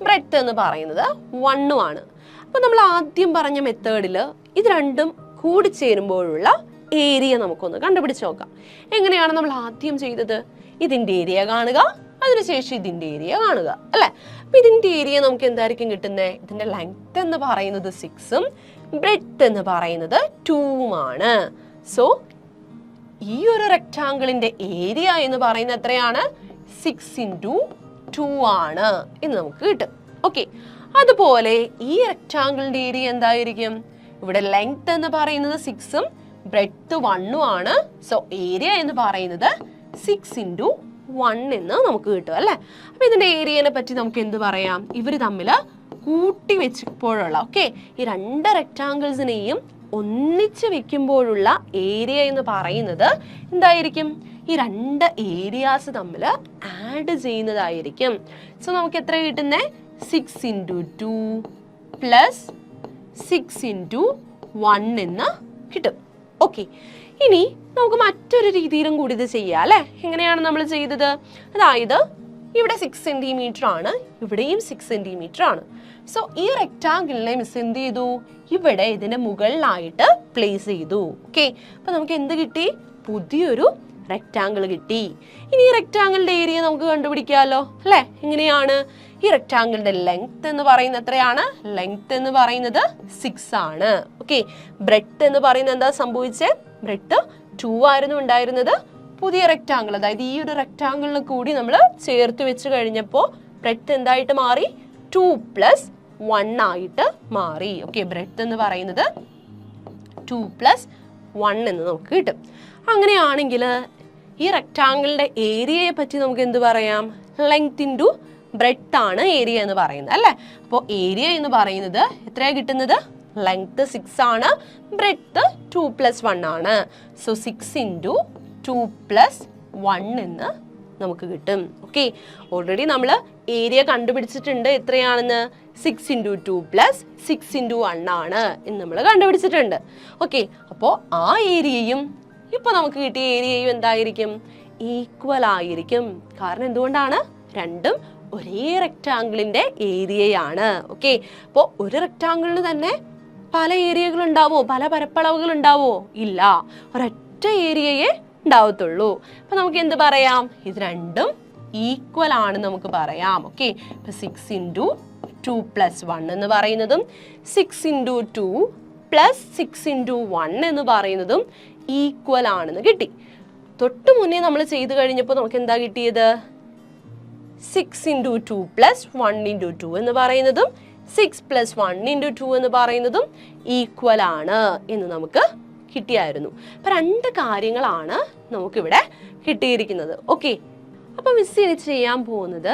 ബ്രെഡ്ത്ത് എന്ന് പറയുന്നത് 1ഉം ആണ്. അപ്പൊ നമ്മൾ ആദ്യം പറഞ്ഞ മെത്തേഡിൽ ഇത് രണ്ടും കൂടി ചേരുമ്പോഴുള്ള ഏരിയ നമുക്കൊന്ന് കണ്ടുപിടിച്ച് നോക്കാം. എങ്ങനെയാണ് നമ്മൾ ആദ്യം ചെയ്തത്? ഇതിന്റെ ഏരിയ കാണുക, അതിനുശേഷം ഇതിന്റെ ഏരിയ കാണുക അല്ലെ? അപ്പൊ ഇതിന്റെ ഏരിയ നമുക്ക് എന്തായിരിക്കും കിട്ടുന്നത്? ഇതിന്റെ ലെങ്ത് എന്ന് പറയുന്നത് 6ഉം ബ്രെഡ്ത്ത് എന്ന് പറയുന്നത് 2ഉം ആണ്. സോ ഈ ഒരു റെക്റ്റാങ്കിളിന്റെ ഏരിയ എന്ന് പറയുന്നത് എത്രയാണ്? 6 × 2 ആണ് എന്ന് നമുക്ക് കിട്ടും. ഓക്കെ, അതുപോലെ ഈ റെക്റ്റാങ്കിളിന്റെ ഏരിയ എന്തായിരിക്കും? ഇവിടെ ലെങ്ത് എന്ന് പറയുന്നത് 6ഉം ബ്രെഡ്ത്ത് 1ഉം ആണ്. സോ ഏരിയ എന്ന് പറയുന്നത് 6 × 1 എന്ന് നമുക്ക് കിട്ടും അല്ലെ? അപ്പൊ ഇതിന്റെ ഏരിയനെ പറ്റി നമുക്ക് എന്ത് പറയാം? ഇവര് തമ്മിൽ കൂട്ടി വെച്ചപ്പോഴുള്ള ഈ രണ്ട് റെക്റ്റാങ്കിൾസിനെയും ഒന്നിച്ച് വെക്കുമ്പോഴുള്ള ഏരിയ എന്ന് പറയുന്നത് എന്തായിരിക്കും? ഈ രണ്ട് ഏരിയാസ് തമ്മിൽ ആഡ് ചെയ്യുന്നതായിരിക്കും. സോ നമുക്ക് എത്ര കിട്ടുന്നേ? 6 × 2 + 6 × 1 എന്ന് കിട്ടും. ഓക്കെ, ഇനി നമുക്ക് മറ്റൊരു രീതിയിലും കൂടി ഇത് ചെയ്യാം അല്ലെ? എങ്ങനെയാണ് നമ്മൾ ചെയ്തത്? അതായത് ഇവിടെ 6 സെന്റിമീറ്റർ ആണ്, ഇവിടെയും 6 സെന്റിമീറ്റർ ആണ്. സോ ഈ റെക്റ്റാങ്കിളിനെ മിസ് എന്ത് ചെയ്തു? ഇവിടെ ഇതിന്റെ മുകളിലായിട്ട് പ്ലേസ് ചെയ്തു. ഓക്കെ, അപ്പൊ നമുക്ക് എന്ത് കിട്ടി? പുതിയൊരു റെക്റ്റാങ്കിൾ കിട്ടി. ഇനി ഈ റെക്റ്റാങ്കിളിന്റെ ഏരിയ നമുക്ക് കണ്ടുപിടിക്കാമല്ലോ അല്ലെ? എങ്ങനെയാണ്? ഈ റെക്റ്റാങ്കിളിന്റെ ലെങ്ത് എന്ന് പറയുന്നത് എത്രയാണ്? ലെങ്ത് എന്ന് പറയുന്നത് 6 ആണ്. ഓക്കെ, ബ്രെഡ്ത്ത് എന്ന് പറയുന്നത് എന്താ സംഭവിച്ചേ? ബ്രെഡ്ത്ത് 2 ആയിരുന്നു ഉണ്ടായിരുന്നത്. പുതിയ റെക്റ്റാങ്കിൾ, അതായത് ഈ ഒരു റെക്റ്റാങ്കിളിന് കൂടി നമ്മൾ ചേർത്ത് വെച്ച് കഴിഞ്ഞപ്പോൾ ബ്രെഡ്ത്ത് എന്തായിട്ട് മാറി? 2 + 1 ആയിട്ട് മാറി. ഓക്കെ, ബ്രെഡ്ത്ത് എന്ന് പറയുന്നത് 2 + 1 എന്ന് നമുക്ക് കിട്ടും. അങ്ങനെയാണെങ്കിൽ ഈ റെക്ടാങ്കിളിന്റെ ഏരിയയെ പറ്റി നമുക്ക് എന്ത് പറയാം? ലെങ്ത് ഇൻറ്റു ബ്രെഡ്ത്ത് ആണ് ഏരിയ എന്ന് പറയുന്നത് അല്ലേ? അപ്പോൾ ഏരിയ എന്ന് പറയുന്നത് എത്രയാണ് കിട്ടുന്നത്? ലെങ്ത് 6 ആണ്, ബ്രെഡ്ത്ത് 2 + 1 ആണ്. സോ 6 × 2 + 1 എന്ന് നമുക്ക് കിട്ടും. ഓക്കെ, ഓൾറെഡി നമ്മൾ ഏരിയ കണ്ടുപിടിച്ചിട്ടുണ്ട് എത്രയാണെന്ന്. 6 × 2 + 6 × 1 ആണ് എന്ന് നമ്മൾ കണ്ടുപിടിച്ചിട്ടുണ്ട്. ഓക്കെ, അപ്പോൾ ആ ഏരിയയും ഇപ്പോൾ നമുക്ക് കിട്ടിയ ഏരിയയും എന്തായിരിക്കും? ഈക്വൽ ആയിരിക്കും. കാരണം എന്തുകൊണ്ടാണ്? രണ്ടും ഒരേ റെക്ടാങ്കിളിന്റെ ഏരിയയാണ്. ഓക്കെ, അപ്പോൾ ഒരു റെക്ടാങ്കിളിന് തന്നെ പല ഏരിയകൾ ഉണ്ടാവോ? പല പരപ്പളവുകൾ ഉണ്ടാവോ? ഇല്ല, ഒരൊറ്റ ഏരിയയെ ഉണ്ടാവത്തുള്ളൂ. അപ്പൊ നമുക്ക് എന്ത് പറയാം? ഇത് രണ്ടും ഈക്വൽ ആണ് നമുക്ക് പറയാം. ഓക്കെ, ഇപ്പൊ 6 × 2 + 1 എന്ന് പറയുന്നതും 6 × 2 + 6 × 1 എന്ന് പറയുന്നതും ഈക്വൽ ആണെന്ന് കിട്ടി. തൊട്ട് മുന്നേ നമ്മൾ ചെയ്തു കഴിഞ്ഞപ്പോൾ നമുക്ക് എന്താ കിട്ടിയത്? 6 × 2 + 1 × 2 എന്ന് പറയുന്നതും 6 + 1 × 2 എന്ന് പറയുന്നതും ഈക്വൽ ആണ് എന്ന് നമുക്ക് കിട്ടിയായിരുന്നു. അപ്പൊ രണ്ട് കാര്യങ്ങളാണ് നമുക്കിവിടെ കിട്ടിയിരിക്കുന്നത്. ഓക്കെ, അപ്പൊ മിസ് ഇനി ചെയ്യാൻ പോകുന്നത്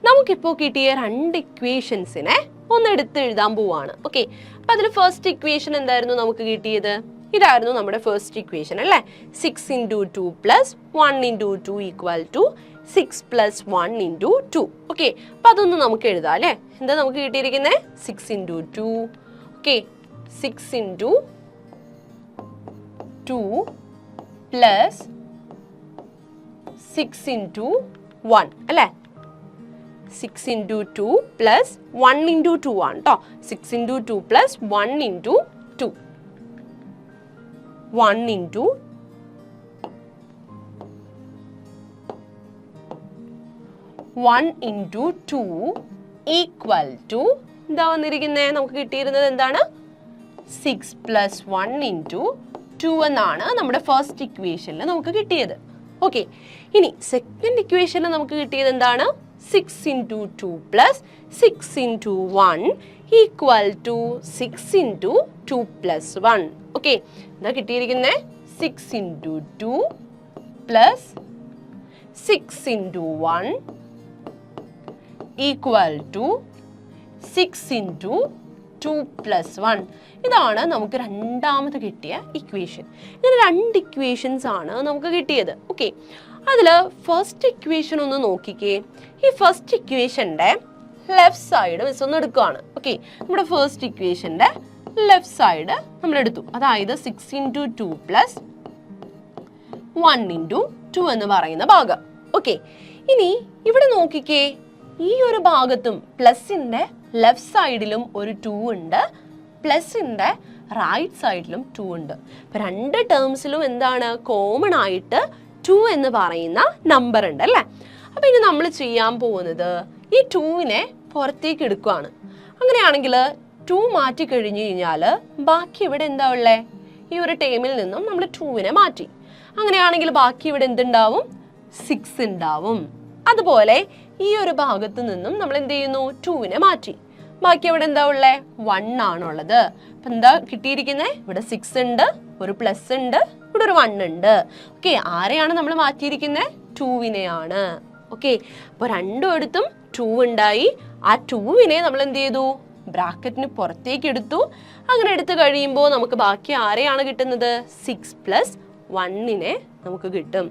നമുക്കിപ്പോൾ കിട്ടിയ രണ്ട് ഇക്വേഷൻസിനെ ഒന്ന് എടുത്ത് എഴുതാൻ പോവാണ്. ഓക്കെ, അപ്പൊ അതിൽ ഫസ്റ്റ് ഇക്വേഷൻ എന്തായിരുന്നു നമുക്ക് കിട്ടിയത്? ഇതായിരുന്നു നമ്മുടെ ഫസ്റ്റ് ഇക്വേഷൻ അല്ലേ? 6 × 2 + 1 × 2 = 6 + 1 × 2. ഓക്കെ, അപ്പൊ അതൊന്ന് നമുക്ക് എഴുതാം അല്ലേ? എന്താ നമുക്ക് കിട്ടിയിരിക്കുന്നത്? 6 × 2. ഓക്കെ, 6 × 2 + 6 × 1 അല്ലേ? 6 × 2 + 1 × 2 ആണ് കേട്ടോ. 6 × 2 + 1 × 2. 1 × 1 × 2 = എന്താ വന്നിരിക്കുന്നത്? നമുക്ക് കിട്ടിയിരുന്നത് എന്താണ്? 6 + 1 × 2 എന്നാണ് നമ്മുടെ ഫസ്റ്റ് ഇക്വേഷനിൽ നമുക്ക് കിട്ടിയത്. ഓക്കെ, ഇനി സെക്കൻഡ് ഇക്വേഷനിൽ നമുക്ക് കിട്ടിയത് എന്താണ്? 6 × 2 + 6 × 1 = 6 × 2 + 1. ഓക്കെ, എന്താ കിട്ടിയിരിക്കുന്നത്? 6 × 2 + 6 × 1 = 6 × 2 + 1. ഇതാണ് നമുക്ക് രണ്ടാമത് കിട്ടിയ ഇക്വേഷൻ. ഇങ്ങനെ രണ്ട് ഇക്വേഷൻസ് ആണ് നമുക്ക് കിട്ടിയത്. ഓക്കെ, അതിൽ ഫസ്റ്റ് ഇക്വേഷൻ ഒന്ന് നോക്കിക്കേ. ഈ ഫസ്റ്റ് ഇക്വേഷന്റെ ലെഫ്റ്റ് സൈഡ് മിസ് ഒന്ന് എടുക്കുകയാണ്. ഓക്കെ, നമ്മുടെ ഫസ്റ്റ് ഇക്വേഷന്റെ ലെഫ്റ്റ് സൈഡ് നമ്മൾ എടുത്തു. അതായത് 6 × 2 + 1 × 2 എന്ന് പറയുന്ന ഭാഗം. ഓക്കെ, ഇനി ഇവിടെ നോക്കിക്കേ. ഈ ഒരു ഭാഗത്തും പ്ലസിന്റെ ലെഫ്റ്റ് സൈഡിലും ഒരു 2 ഉണ്ട്, പ്ലസിന്റെ റൈറ്റ് സൈഡിലും 2 ഉണ്ട്. അപ്പൊ രണ്ട് ടേംസിലും എന്താണ് കോമൺ ആയിട്ട് 2 എന്ന് പറയുന്ന നമ്പർ ഉണ്ട് അല്ലേ? അപ്പൊ ഇനി നമ്മൾ ചെയ്യാൻ പോകുന്നത് ഈ 2-നെ പുറത്തേക്ക് എടുക്കുകയാണ്. അങ്ങനെയാണെങ്കിൽ 2 മാറ്റി കഴിഞ്ഞു കഴിഞ്ഞാൽ ബാക്കി ഇവിടെ എന്താ ഉള്ളേ? ഈ ഒരു ടേമിൽ നിന്നും നമ്മൾ 2-നെ മാറ്റി. അങ്ങനെയാണെങ്കിൽ ബാക്കി ഇവിടെ എന്തുണ്ടാവും? 6 ഉണ്ടാവും. അതുപോലെ ഈ ഒരു ഭാഗത്ത് നിന്നും നമ്മൾ എന്ത് ചെയ്യുന്നു? 2-നെ മാറ്റി. ബാക്കി അവിടെ എന്താ ഉള്ളേ? 1 ആണുള്ളത്. അപ്പൊ എന്താ കിട്ടിയിരിക്കുന്നത്? ഇവിടെ 6 ഉണ്ട്, ഒരു പ്ലസ് ഉണ്ട്, ഇവിടെ ഒരു 1 ഉണ്ട്. ഓക്കെ, ആരെയാണ് നമ്മൾ മാറ്റിയിരിക്കുന്നത്? 2-വിനെയാണ്. ഓക്കെ, അപ്പൊ രണ്ടും 2 ഉണ്ടായി. ആ 2-വിനെ നമ്മൾ എന്ത് ചെയ്തു? ബ്രാക്കറ്റിന് പുറത്തേക്ക് എടുത്തു. അങ്ങനെ എടുത്തു കഴിയുമ്പോൾ നമുക്ക് ബാക്കി ആരെയാണ് കിട്ടുന്നത്? 6 + 1-നെ നമുക്ക് കിട്ടും.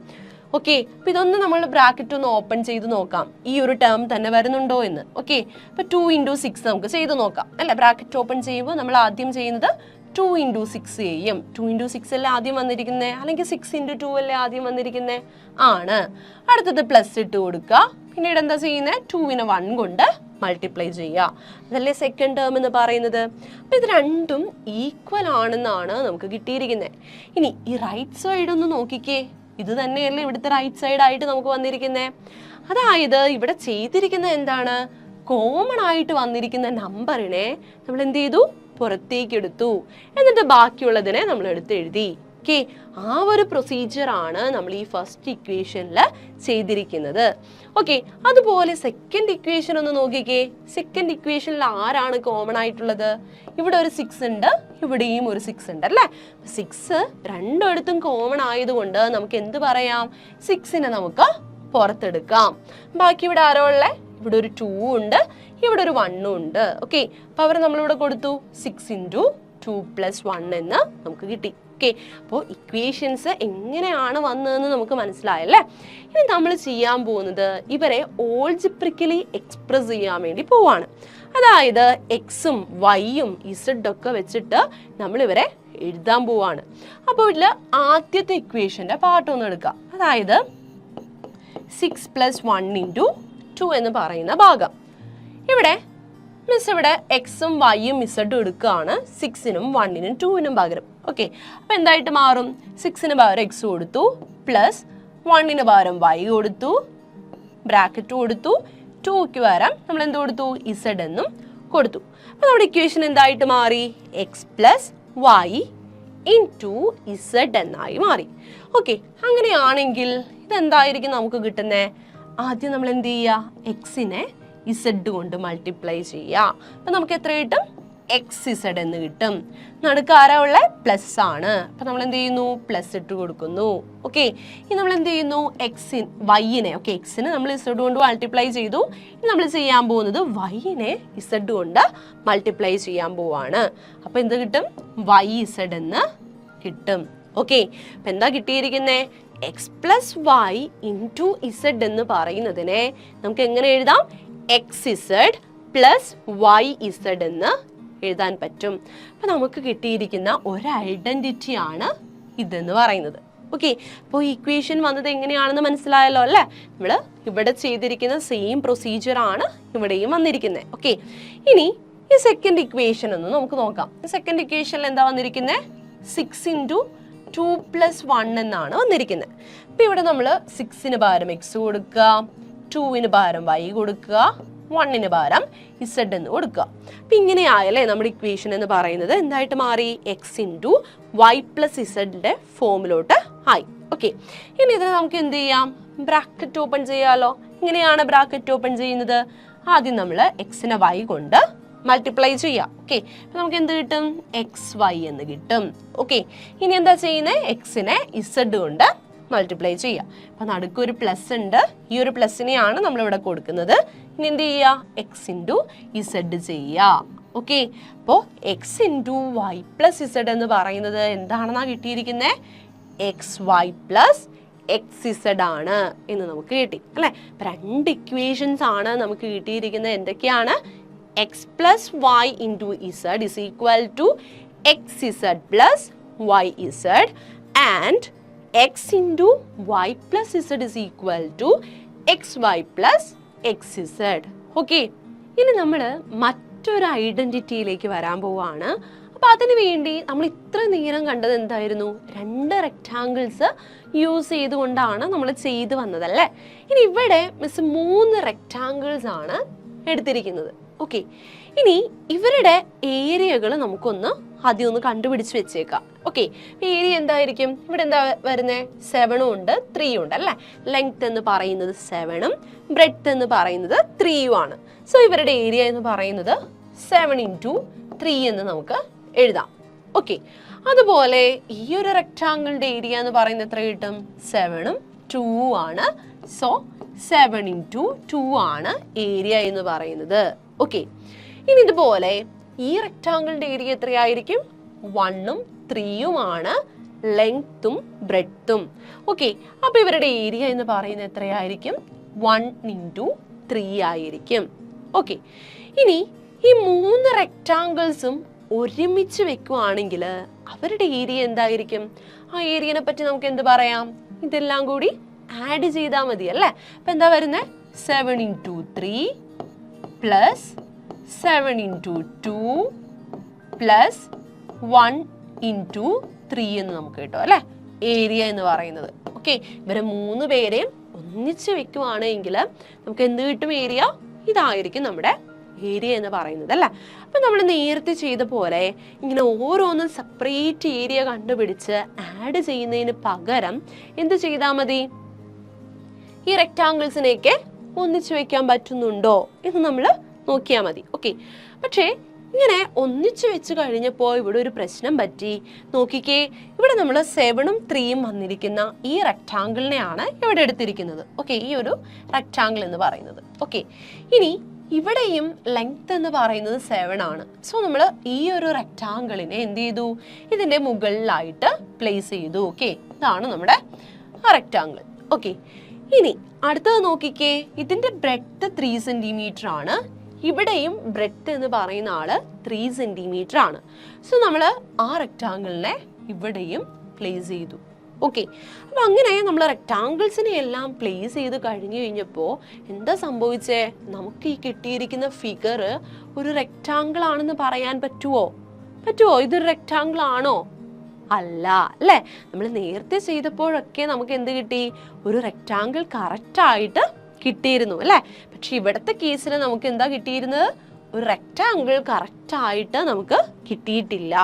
ഓക്കെ, അപ്പൊ ഇതൊന്ന് നമ്മൾ ബ്രാക്കറ്റ് ഒന്ന് ഓപ്പൺ ചെയ്ത് നോക്കാം, ഈ ഒരു ടേം തന്നെ വരുന്നുണ്ടോ എന്ന്. ഓക്കെ, അപ്പൊ 2 × 6 നമുക്ക് ചെയ്ത് നോക്കാം അല്ലെ? ബ്രാക്കറ്റ് ഓപ്പൺ ചെയ്യുമ്പോൾ നമ്മൾ ആദ്യം ചെയ്യുന്നത് 2 × 6 ചെയ്യും. 2 × 6 അല്ലേ ആദ്യം വന്നിരിക്കുന്നത്, അല്ലെങ്കിൽ 6 × 2 അല്ലേ ആദ്യം വന്നിരിക്കുന്നത്? ആണ്. അടുത്തത് പ്ലസ് ഇട്ട് കൊടുക്കുക. പിന്നീട് എന്താ ചെയ്യുന്നത്? 2-നെ 1 കൊണ്ട് മൾട്ടിപ്ലൈ ചെയ്യുക. അതല്ലേ സെക്കൻഡ് ടേം എന്ന് പറയുന്നത്. അപ്പൊ ഇത് രണ്ടും ഈക്വൽ ആണെന്നാണ് നമുക്ക് കിട്ടിയിരിക്കുന്നത്. ഇനി ഈ റൈറ്റ് സൈഡ് ഒന്ന് നോക്കിക്കേ. ഇത് തന്നെയല്ലേ ഇവിടുത്തെ റൈറ്റ് സൈഡ് ആയിട്ട് നമുക്ക് വന്നിരിക്കുന്നത്. അതായത് ഇവിടെ ചെയ്തിരിക്കുന്നത് എന്താണ്? കോമൺ ആയിട്ട് വന്നിരിക്കുന്ന നമ്പറിനെ നമ്മൾ എന്ത് ചെയ്തു? പുറത്തേക്ക് എടുത്തു. എന്നിട്ട് ബാക്കിയുള്ളതിനെ നമ്മൾ എടുത്ത് എഴുതി. ഓക്കെ, ആ ഒരു പ്രൊസീജിയർ ആണ് നമ്മൾ ഈ ഫസ്റ്റ് ഇക്വേഷനിൽ ചെയ്തിരിക്കുന്നത്. ഓക്കെ, അതുപോലെ സെക്കൻഡ് ഇക്വേഷൻ ഒന്ന് നോക്കിക്കേ. സെക്കൻഡ് ഇക്വേഷനിൽ ആരാണ് കോമൺ ആയിട്ടുള്ളത്? ഇവിടെ ഒരു 6 ഉണ്ട്, ഇവിടെയും ഒരു 6 ഉണ്ട് അല്ലേ? 6 രണ്ടിടത്തും കോമൺ ആയതുകൊണ്ട് നമുക്ക് എന്ത് പറയാം? 6നെ നമുക്ക് പുറത്തെടുക്കാം. ബാക്കി ഇവിടെ ആരോ ഉള്ളേ? ഇവിടെ ഒരു 2 ഉണ്ട്, ഇവിടെ ഒരു 1 ഉണ്ട്. ഓക്കെ, അപ്പൊ അവർ നമ്മളിവിടെ കൊടുത്തു 6 × 2 + 1 എന്ന് നമുക്ക് കിട്ടി. ഓക്കെ, അപ്പോൾ ഇക്വേഷൻസ് എങ്ങനെയാണ് വന്നതെന്ന് നമുക്ക് മനസ്സിലായല്ലേ? ഇനി നമ്മൾ ചെയ്യാൻ പോകുന്നത് ഇവരെ ഓൾജിബ്രിക്കലി എക്സ്പ്രസ് ചെയ്യാൻ വേണ്ടി പോവാണ്. അതായത് എക്സും വൈയും ഇസഡ് ഒക്കെ വെച്ചിട്ട് നമ്മൾ ഇവരെ എഴുതാൻ പോവാണ്. അപ്പോൾ ഇതിൽ ആദ്യത്തെ ഇക്വേഷന്റെ പാർട്ട് ഒന്ന് എടുക്കാം. അതായത് 6 + 1 × 2 എന്ന് പറയുന്ന ഭാഗം. ഇവിടെ മിസ് ഇവിടെ എക്സും വൈയും ഇസഡും എടുക്കുകയാണ് 6നും 1നും 2നും പകരം. ഓക്കെ, അപ്പൊ എന്തായിട്ട് മാറും? 6ന് പകരം എക്സ് കൊടുത്തു, പ്ലസ് 1ന് പകരം വൈ കൊടുത്തു, ബ്രാക്കറ്റ് കൊടുത്തു, 2ക്ക് പകരം നമ്മൾ എന്ത് കൊടുത്തു? ഇസഡ് എന്നും കൊടുത്തു. അപ്പൊ നമ്മുടെ ഇക്വേഷൻ എന്തായിട്ട് മാറി? X plus y into z എന്നായി മാറി. ഓക്കെ, അങ്ങനെയാണെങ്കിൽ ഇതെന്തായിരിക്കും നമുക്ക് കിട്ടുന്നത്? ആദ്യം നമ്മൾ എന്ത് ചെയ്യുക? എക്സിനെ ഇസഡ് കൊണ്ട് മൾട്ടിപ്ലൈ ചെയ്യുക. അപ്പൊ നമുക്ക് എത്ര കിട്ടും? എക്സ് ഇസഡ് എന്ന് കിട്ടും. നടുക്ക് ആരാ ഉള്ളത്? പ്ലസ് ആണ്. അപ്പൊ നമ്മൾ എന്ത് ചെയ്യുന്നു? പ്ലസ് ഇട്ട് കൊടുക്കുന്നു. ഓക്കെ, ഇനി നമ്മൾ എന്ത് ചെയ്യുന്നു? വൈനെ, ഓക്കെ, എക്സിന് നമ്മൾ ഇസഡ് കൊണ്ട് മൾട്ടിപ്ലൈ ചെയ്തു. ഇനി നമ്മൾ ചെയ്യാൻ പോകുന്നത് വൈനെ ഇസഡ് കൊണ്ട് മൾട്ടിപ്ലൈ ചെയ്യാൻ പോവാണ്. അപ്പൊ എന്ത് കിട്ടും? വൈ ഇസഡ് എന്ന് കിട്ടും. ഓക്കെ, അപ്പൊ എന്താ കിട്ടിയിരിക്കുന്നേ? X plus y into z എന്ന് പറയുന്നതിനെ നമുക്ക് എങ്ങനെ എഴുതാം? X z plus y z എന്ന് എഴുതാൻ പറ്റും. അപ്പൊ നമുക്ക് കിട്ടിയിരിക്കുന്ന ഒരു ഐഡന്റിറ്റി ആണ് ഇതെന്ന് പറയുന്നത്. ഓക്കെ, അപ്പോൾ ഇക്വേഷൻ വന്നത് എങ്ങനെയാണെന്ന് മനസ്സിലായല്ലോ അല്ലേ? നമ്മൾ ഇവിടെ ചെയ്തിരിക്കുന്ന സെയിം പ്രൊസീജിയർ ആണ് ഇവിടെയും വന്നിരിക്കുന്നത്. ഓക്കെ, ഇനി ഈ സെക്കൻഡ് ഇക്വേഷൻ ഒന്ന് നമുക്ക് നോക്കാം. സെക്കൻഡ് ഇക്വേഷനിൽ എന്താ വന്നിരിക്കുന്നത്? 6 × 2 + 1 എന്നാണ് വന്നിരിക്കുന്നത്. അപ്പൊ ഇവിടെ നമ്മൾ 6ന് പകരം എക്സ് കൊടുക്കുക, 2ന് പകരം വൈ കൊടുക്കുക, 1ന് പകരം ഇസഡ് എന്ന് കൊടുക്കുക. അപ്പൊ ഇങ്ങനെയായല്ലേ നമ്മുടെ ഇക്വേഷൻ എന്ന് പറയുന്നത് എന്തായിട്ട് മാറി? എക്സ് × വൈ + ഇസഡിന്റെ ഫോമിലോട്ട് ആയി. ഓക്കെ, ഇനി ഇതിനെ നമുക്ക് എന്ത് ചെയ്യാം? ബ്രാക്കറ്റ് ഓപ്പൺ ചെയ്യാലോ. എങ്ങനെയാണ് ബ്രാക്കറ്റ് ഓപ്പൺ ചെയ്യുന്നത്? ആദ്യം നമ്മൾ എക്സിനെ വൈ കൊണ്ട് മൾട്ടിപ്ലൈ ചെയ്യാം. ഓക്കെ, അപ്പൊ നമുക്ക് എന്ത് കിട്ടും? എക്സ് വൈ എന്ന് കിട്ടും. ഓക്കെ, ഇനി എന്താ ചെയ്യുന്നത്? എക്സിനെ ഇസഡ് കൊണ്ട് മൾട്ടിപ്ലൈ ചെയ്യാം. അപ്പൊ നടുക്കൊരു പ്ലസ് ഉണ്ട്, ഈ ഒരു പ്ലസിനെയാണ് നമ്മൾ ഇവിടെ കൊടുക്കുന്നത്. ഇനി എന്ത് ചെയ്യുക? എക്സ് × ഇസഡ് ചെയ്യുക. ഓക്കെ, അപ്പോൾ എക്സ് × വൈ + ഇസഡ് എന്ന് പറയുന്നത് എന്താണെന്നാ കിട്ടിയിരിക്കുന്നത്? X y plus x z ആണ് എന്ന് നമുക്ക് കിട്ടി അല്ലെ? രണ്ട് ഇക്വേഷൻസ് ആണ് നമുക്ക് കിട്ടിയിരിക്കുന്നത്. എന്തൊക്കെയാണ്? X plus y into z is equal to x z plus y z and x into y plus z is equal to x y plus x z. Okay, ഇനി നമ്മൾ മറ്റൊരു ഐഡന്റിറ്റിയിലേക്ക് വരാൻ പോവാണ്. അപ്പൊ അതിനു വേണ്ടി നമ്മൾ ഇത്ര നേരം കണ്ടത് എന്തായിരുന്നു? രണ്ട് റെക്ടാങ്കിൾസ് യൂസ് ചെയ്തുകൊണ്ടാണ് നമ്മൾ ചെയ്തു വന്നതല്ലേ? ഇനി ഇവിടെ മിസ് 3 റെക്ടാങ്കിൾസ് ആണ് എടുത്തിരിക്കുന്നത്. ഓക്കെ, ഇനി ഇവരുടെ ഏരിയകൾ നമുക്കൊന്ന് ആദ്യം ഒന്ന് കണ്ടുപിടിച്ച് വെച്ചേക്കാം. ഓക്കെ, ഏരിയ എന്തായിരിക്കും? ഇവിടെ എന്താ വരുന്നത്? 7 ഉണ്ട്, 3 ഉണ്ട് അല്ലേ? ലെങ്ത് എന്ന് പറയുന്നത് 7ഉം ബ്രെഡ്ത്ത് എന്ന് പറയുന്നത് 3ഉം ആണ്. സോ ഇവരുടെ ഏരിയ എന്ന് പറയുന്നത് 7 × 3 എന്ന് നമുക്ക് എഴുതാം. ഓക്കെ, അതുപോലെ ഈ ഒരു റെക്ടാങ്കിളിന്റെ ഏരിയ എന്ന് പറയുന്നത് എത്ര കിട്ടും? 7ഉം 2ഉം ആണ്. സോ 7 × 2 ആണ് ഏരിയ എന്ന് പറയുന്നത്. ഓക്കെ, ഇനി ഇതുപോലെ ഈ റെക്ടാങ്കിളിന്റെ ഏരിയ എത്രയായിരിക്കും? 1ഉം 3ഉം ആണ് ലെങ്ത്തും ബ്രെഡ്ത്തും. ഓക്കെ, അപ്പൊ ഇവരുടെ ഏരിയ എന്ന് പറയുന്നത് എത്രയായിരിക്കും? 1 × 3 ആയിരിക്കും. ഓക്കെ, ഇനി ഈ 3 റെക്ടാങ്കിൾസും ഒരുമിച്ച് വെക്കുവാണെങ്കിൽ അവരുടെ ഏരിയ എന്തായിരിക്കും? ആ ഏരിയനെ പറ്റി നമുക്ക് എന്ത് പറയാം? ഇതെല്ലാം കൂടി ആഡ് ചെയ്താൽ മതി അല്ലേ? അപ്പൊ എന്താ വരുന്നത്? 7 × 3 പ്ലസ് 7 × 2 പ്ലസ് 1 × 3 എന്ന് നമുക്ക് കിട്ടും അല്ലേ? ഏരിയ എന്ന് പറയുന്നത്. ഓക്കെ, ഇവരെ 3 പേരെയും ഒന്നിച്ച് വെക്കുവാണെങ്കിൽ നമുക്ക് എന്ത് കിട്ടും? ഏരിയ ഇതായിരിക്കും നമ്മുടെ ഏരിയ എന്ന് പറയുന്നത് അല്ലേ. അപ്പൊ നമ്മൾ നേരത്തെ ചെയ്ത പോലെ ഇങ്ങനെ ഓരോന്നും സെപ്പറേറ്റ് ഏരിയ കണ്ടുപിടിച്ച് ആഡ് ചെയ്യുന്നതിന് പകരം എന്ത് ചെയ്താൽ മതി, ഈ റെക്ടാങ്കിൾസിനെയൊക്കെ ഒന്നിച്ചു വെക്കാൻ പറ്റുന്നുണ്ടോ എന്ന് നമ്മൾ നോക്കിയാൽ മതി. ഓക്കെ, പക്ഷേ ഇങ്ങനെ ഒന്നിച്ചു വെച്ച് കഴിഞ്ഞപ്പോൾ ഇവിടെ ഒരു പ്രശ്നം പറ്റി. നോക്കിക്കേ, ഇവിടെ നമ്മൾ 7ഉം 3യും വന്നിരിക്കുന്ന ഈ റെക്ടാങ്കിളിനെയാണ് ഇവിടെ എടുത്തിരിക്കുന്നത്. ഓക്കെ, ഈ ഒരു റെക്ടാങ്കിൾ എന്ന് പറയുന്നത്. ഓക്കെ, ഇനി ഇവിടെയും ലെങ്ത് എന്ന് പറയുന്നത് 7 ആണ്. സോ നമ്മൾ ഈ ഒരു റെക്ടാങ്കിളിനെ എന്ത് ചെയ്തു, ഇതിന്റെ മുകളിലായിട്ട് പ്ലേസ് ചെയ്തു. ഓക്കെ, ഇതാണ് നമ്മുടെ റെക്ടാങ്കിൾ. ഓക്കെ, ഇനി അടുത്തത് നോക്കിക്കേ, ഇതിന്റെ ബ്രെഡ്ത്ത് 3 സെന്റിമീറ്റർ ആണ്. ഇവിടെയും ബ്രെഡ്ത്ത് എന്ന് പറയുന്ന ആള് 3 സെന്റിമീറ്റർ ആണ്. സോ നമ്മൾ ആ റെക്ടാങ്കിളിനെ ഇവിടെയും പ്ലേസ് ചെയ്തു. ഓക്കെ, അപ്പൊ അങ്ങനെ നമ്മൾ റെക്ടാങ്കിൾസിനെ എല്ലാം പ്ലേസ് ചെയ്ത് കഴിഞ്ഞു കഴിഞ്ഞപ്പോൾ എന്താ സംഭവിച്ചേ, നമുക്ക് ഈ കിട്ടിയിരിക്കുന്ന ഫിഗർ ഒരു റെക്ടാങ്കിൾ ആണെന്ന് പറയാൻ പറ്റുമോ? ഇതൊരു റെക്ടാങ്കിൾ ആണോ? അല്ല അല്ലേ. നമ്മൾ നേരത്തെ ചെയ്തപ്പോഴൊക്കെ നമുക്ക് എന്ത് കിട്ടി, ഒരു റെക്ടാങ്കിൾ കറക്റ്റ് ആയിട്ട് കിട്ടിയിരുന്നു അല്ലേ. പക്ഷെ ഇവിടുത്തെ കേസിൽ നമുക്ക് എന്താ കിട്ടിയിരുന്നത്, ഒരു റെക്ടാങ്കിൾ കറക്റ്റ് ആയിട്ട് നമുക്ക് കിട്ടിയിട്ടില്ല.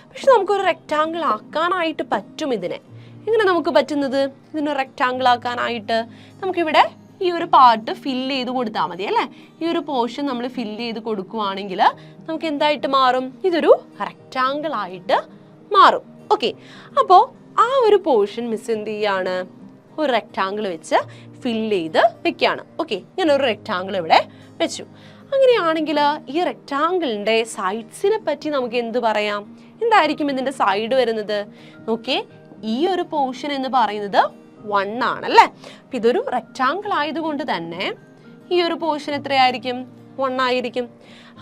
പക്ഷെ നമുക്കൊരു റെക്ടാങ്കിൾ ആക്കാനായിട്ട് പറ്റും. ഇതിനെ എങ്ങനെ നമുക്ക് പറ്റുന്നത്, ഇതിനൊരു റെക്ടാങ്കിൾ ആക്കാനായിട്ട് നമുക്കിവിടെ ഈ ഒരു പാർട്ട് ഫില്ല് ചെയ്ത് കൊടുത്താൽ മതി അല്ലേ. ഈ ഒരു പോർഷൻ നമ്മൾ ഫില്ല് ചെയ്ത് കൊടുക്കുവാണെങ്കിൽ നമുക്ക് എന്തായിട്ട് മാറും, ഇതൊരു റെക്ടാങ്കിൾ ആയിട്ട് മാറും. ഓക്കെ, അപ്പോൾ ആ ഒരു പോർഷൻ മിസ് എന്ത് ചെയ്യാണ്, ഒരു റെക്ടാങ്കിൾ വെച്ച് ഫില്ല് ചെയ്ത് വെക്കുകയാണ്. ഓക്കെ, ഞാൻ ഒരു റെക്ടാങ്കിൾ ഇവിടെ വെച്ചു. അങ്ങനെയാണെങ്കിൽ ഈ റെക്ടാങ്കിളിന്റെ സൈഡ്സിനെ പറ്റി നമുക്ക് എന്ത് പറയാം, എന്തായിരിക്കും ഇതിന്റെ സൈഡ് വരുന്നത്? നോക്കിയേ, ഈ ഒരു പോർഷൻ എന്ന് പറയുന്നത് 1 ആണല്ലേ. അപ്പൊ ഇതൊരു റെക്ടാങ്കിൾ ആയതുകൊണ്ട് തന്നെ ഈ ഒരു പോർഷൻ എത്രയായിരിക്കും, 1 ആയിരിക്കും.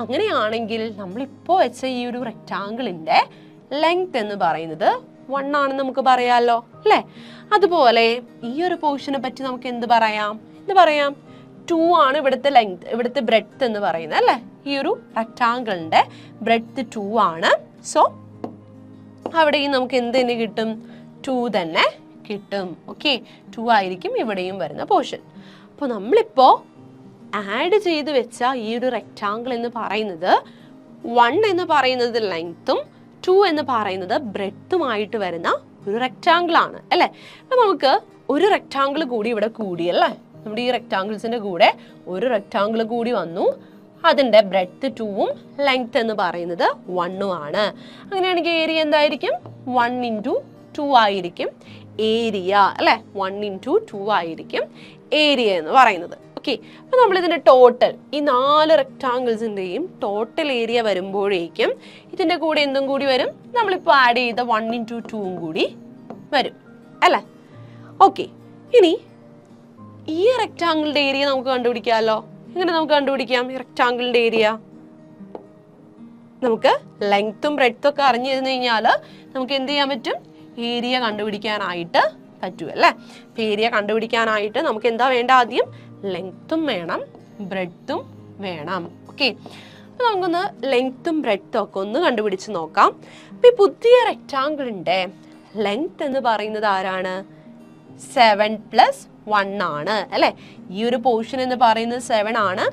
അങ്ങനെയാണെങ്കിൽ നമ്മളിപ്പോൾ വെച്ച ഈ ഒരു റെക്ടാങ്കിളിന്റെ ലെങ്ത് എന്ന് പറയുന്നത് 1 ആണെന്ന് നമുക്ക് പറയാമല്ലോ അല്ലേ. അതുപോലെ ഈ ഒരു പോർഷനെ പറ്റി നമുക്ക് എന്ത് പറയാം, 2 ആണ് ഇവിടുത്തെ ലെങ്ത്, ഇവിടുത്തെ ബ്രെഡ്ത്ത് എന്ന് പറയുന്നത് അല്ലേ. ഈ ഒരു റെക്ടാങ്കിളിന്റെ ബ്രെഡ്ത്ത് 2 ആണ്. സോ അവിടെയും നമുക്ക് എന്ത് തന്നെ കിട്ടും, 2 തന്നെ കിട്ടും. ഓക്കെ, 2 ആയിരിക്കും ഇവിടെയും വരുന്ന പോർഷൻ. അപ്പോൾ നമ്മളിപ്പോൾ ആഡ് ചെയ്ത് വെച്ച ഈ ഒരു റെക്ടാങ്കിൾ എന്ന് പറയുന്നത് 1 എന്ന് പറയുന്നത് ലെങ്ത്തും 2 എന്ന് പറയുന്നത് ബ്രെഡ്ത്തുമായിട്ട് വരുന്ന ഒരു റെക്ടാങ്കിൾ ആണ് അല്ലേ. അപ്പം നമുക്ക് ഒരു റെക്ടാങ്കിൾ കൂടി ഇവിടെ കൂടിയല്ലേ, നമ്മുടെ ഈ റെക്ടാങ്കിൾസിന്റെ കൂടെ ഒരു റെക്ടാങ്കിൾ കൂടി വന്നു. അതിന്റെ ബ്രെഡ്ത്ത് 2ഉം ലെങ്ത് എന്ന് പറയുന്നത് 1ഉം ആണ്. അങ്ങനെയാണെങ്കിൽ ഏരിയ എന്തായിരിക്കും, 1 × 2 ആയിരിക്കും ഏരിയ അല്ലേ. 1 × 2 ആയിരിക്കും ഏരിയ എന്ന് പറയുന്നത്. ഓക്കെ, അപ്പൊ നമ്മൾ ഇതിന്റെ ടോട്ടൽ, ഈ 4 റെക്ടാങ്കിൾസിന്റെയും ടോട്ടൽ ഏരിയ വരുമ്പോഴേക്കും ഇതിന്റെ കൂടെ എന്തും കൂടി വരും, നമ്മളിപ്പോൾ ആഡ് ചെയ്ത 1 × 2ഉം കൂടി വരും അല്ലേ. ഓക്കെ, ഇനി ഈ റെക്ടാങ്കിളിന്റെ ഏരിയ നമുക്ക് കണ്ടുപിടിക്കാമല്ലോ. എങ്ങനെ നമുക്ക് കണ്ടുപിടിക്കാം ഈ റെക്ടാങ്കിളിന്റെ ഏരിയ? നമുക്ക് ലെങ്ത്തും ബ്രെഡ്ത്തും ഒക്കെ അറിഞ്ഞു തന്നു കഴിഞ്ഞാൽ നമുക്ക് എന്ത് ചെയ്യാൻ പറ്റും, ഏരിയ കണ്ടുപിടിക്കാനായിട്ട് പറ്റും അല്ലേ. അപ്പം ഏരിയ കണ്ടുപിടിക്കാനായിട്ട് നമുക്ക് എന്താ വേണ്ട, ആദ്യം ലെങ്ത്തും വേണം ബ്രെഡ്ത്തും വേണം. ഓക്കെ, അപ്പം നമുക്കൊന്ന് ലെങ്ത്തും ബ്രെഡ്ത്തും ഒക്കെ ഒന്ന് കണ്ടുപിടിച്ച് നോക്കാം. അപ്പം ഈ പുതിയ റെക്ടാങ്കിളിൻ്റെ ലെങ്ത് എന്ന് പറയുന്നത് ആരാണ്, 7 + 1 ആണ് അല്ലേ. ഈ ഒരു പോർഷൻ എന്ന് പറയുന്നത് 7 ആണ്,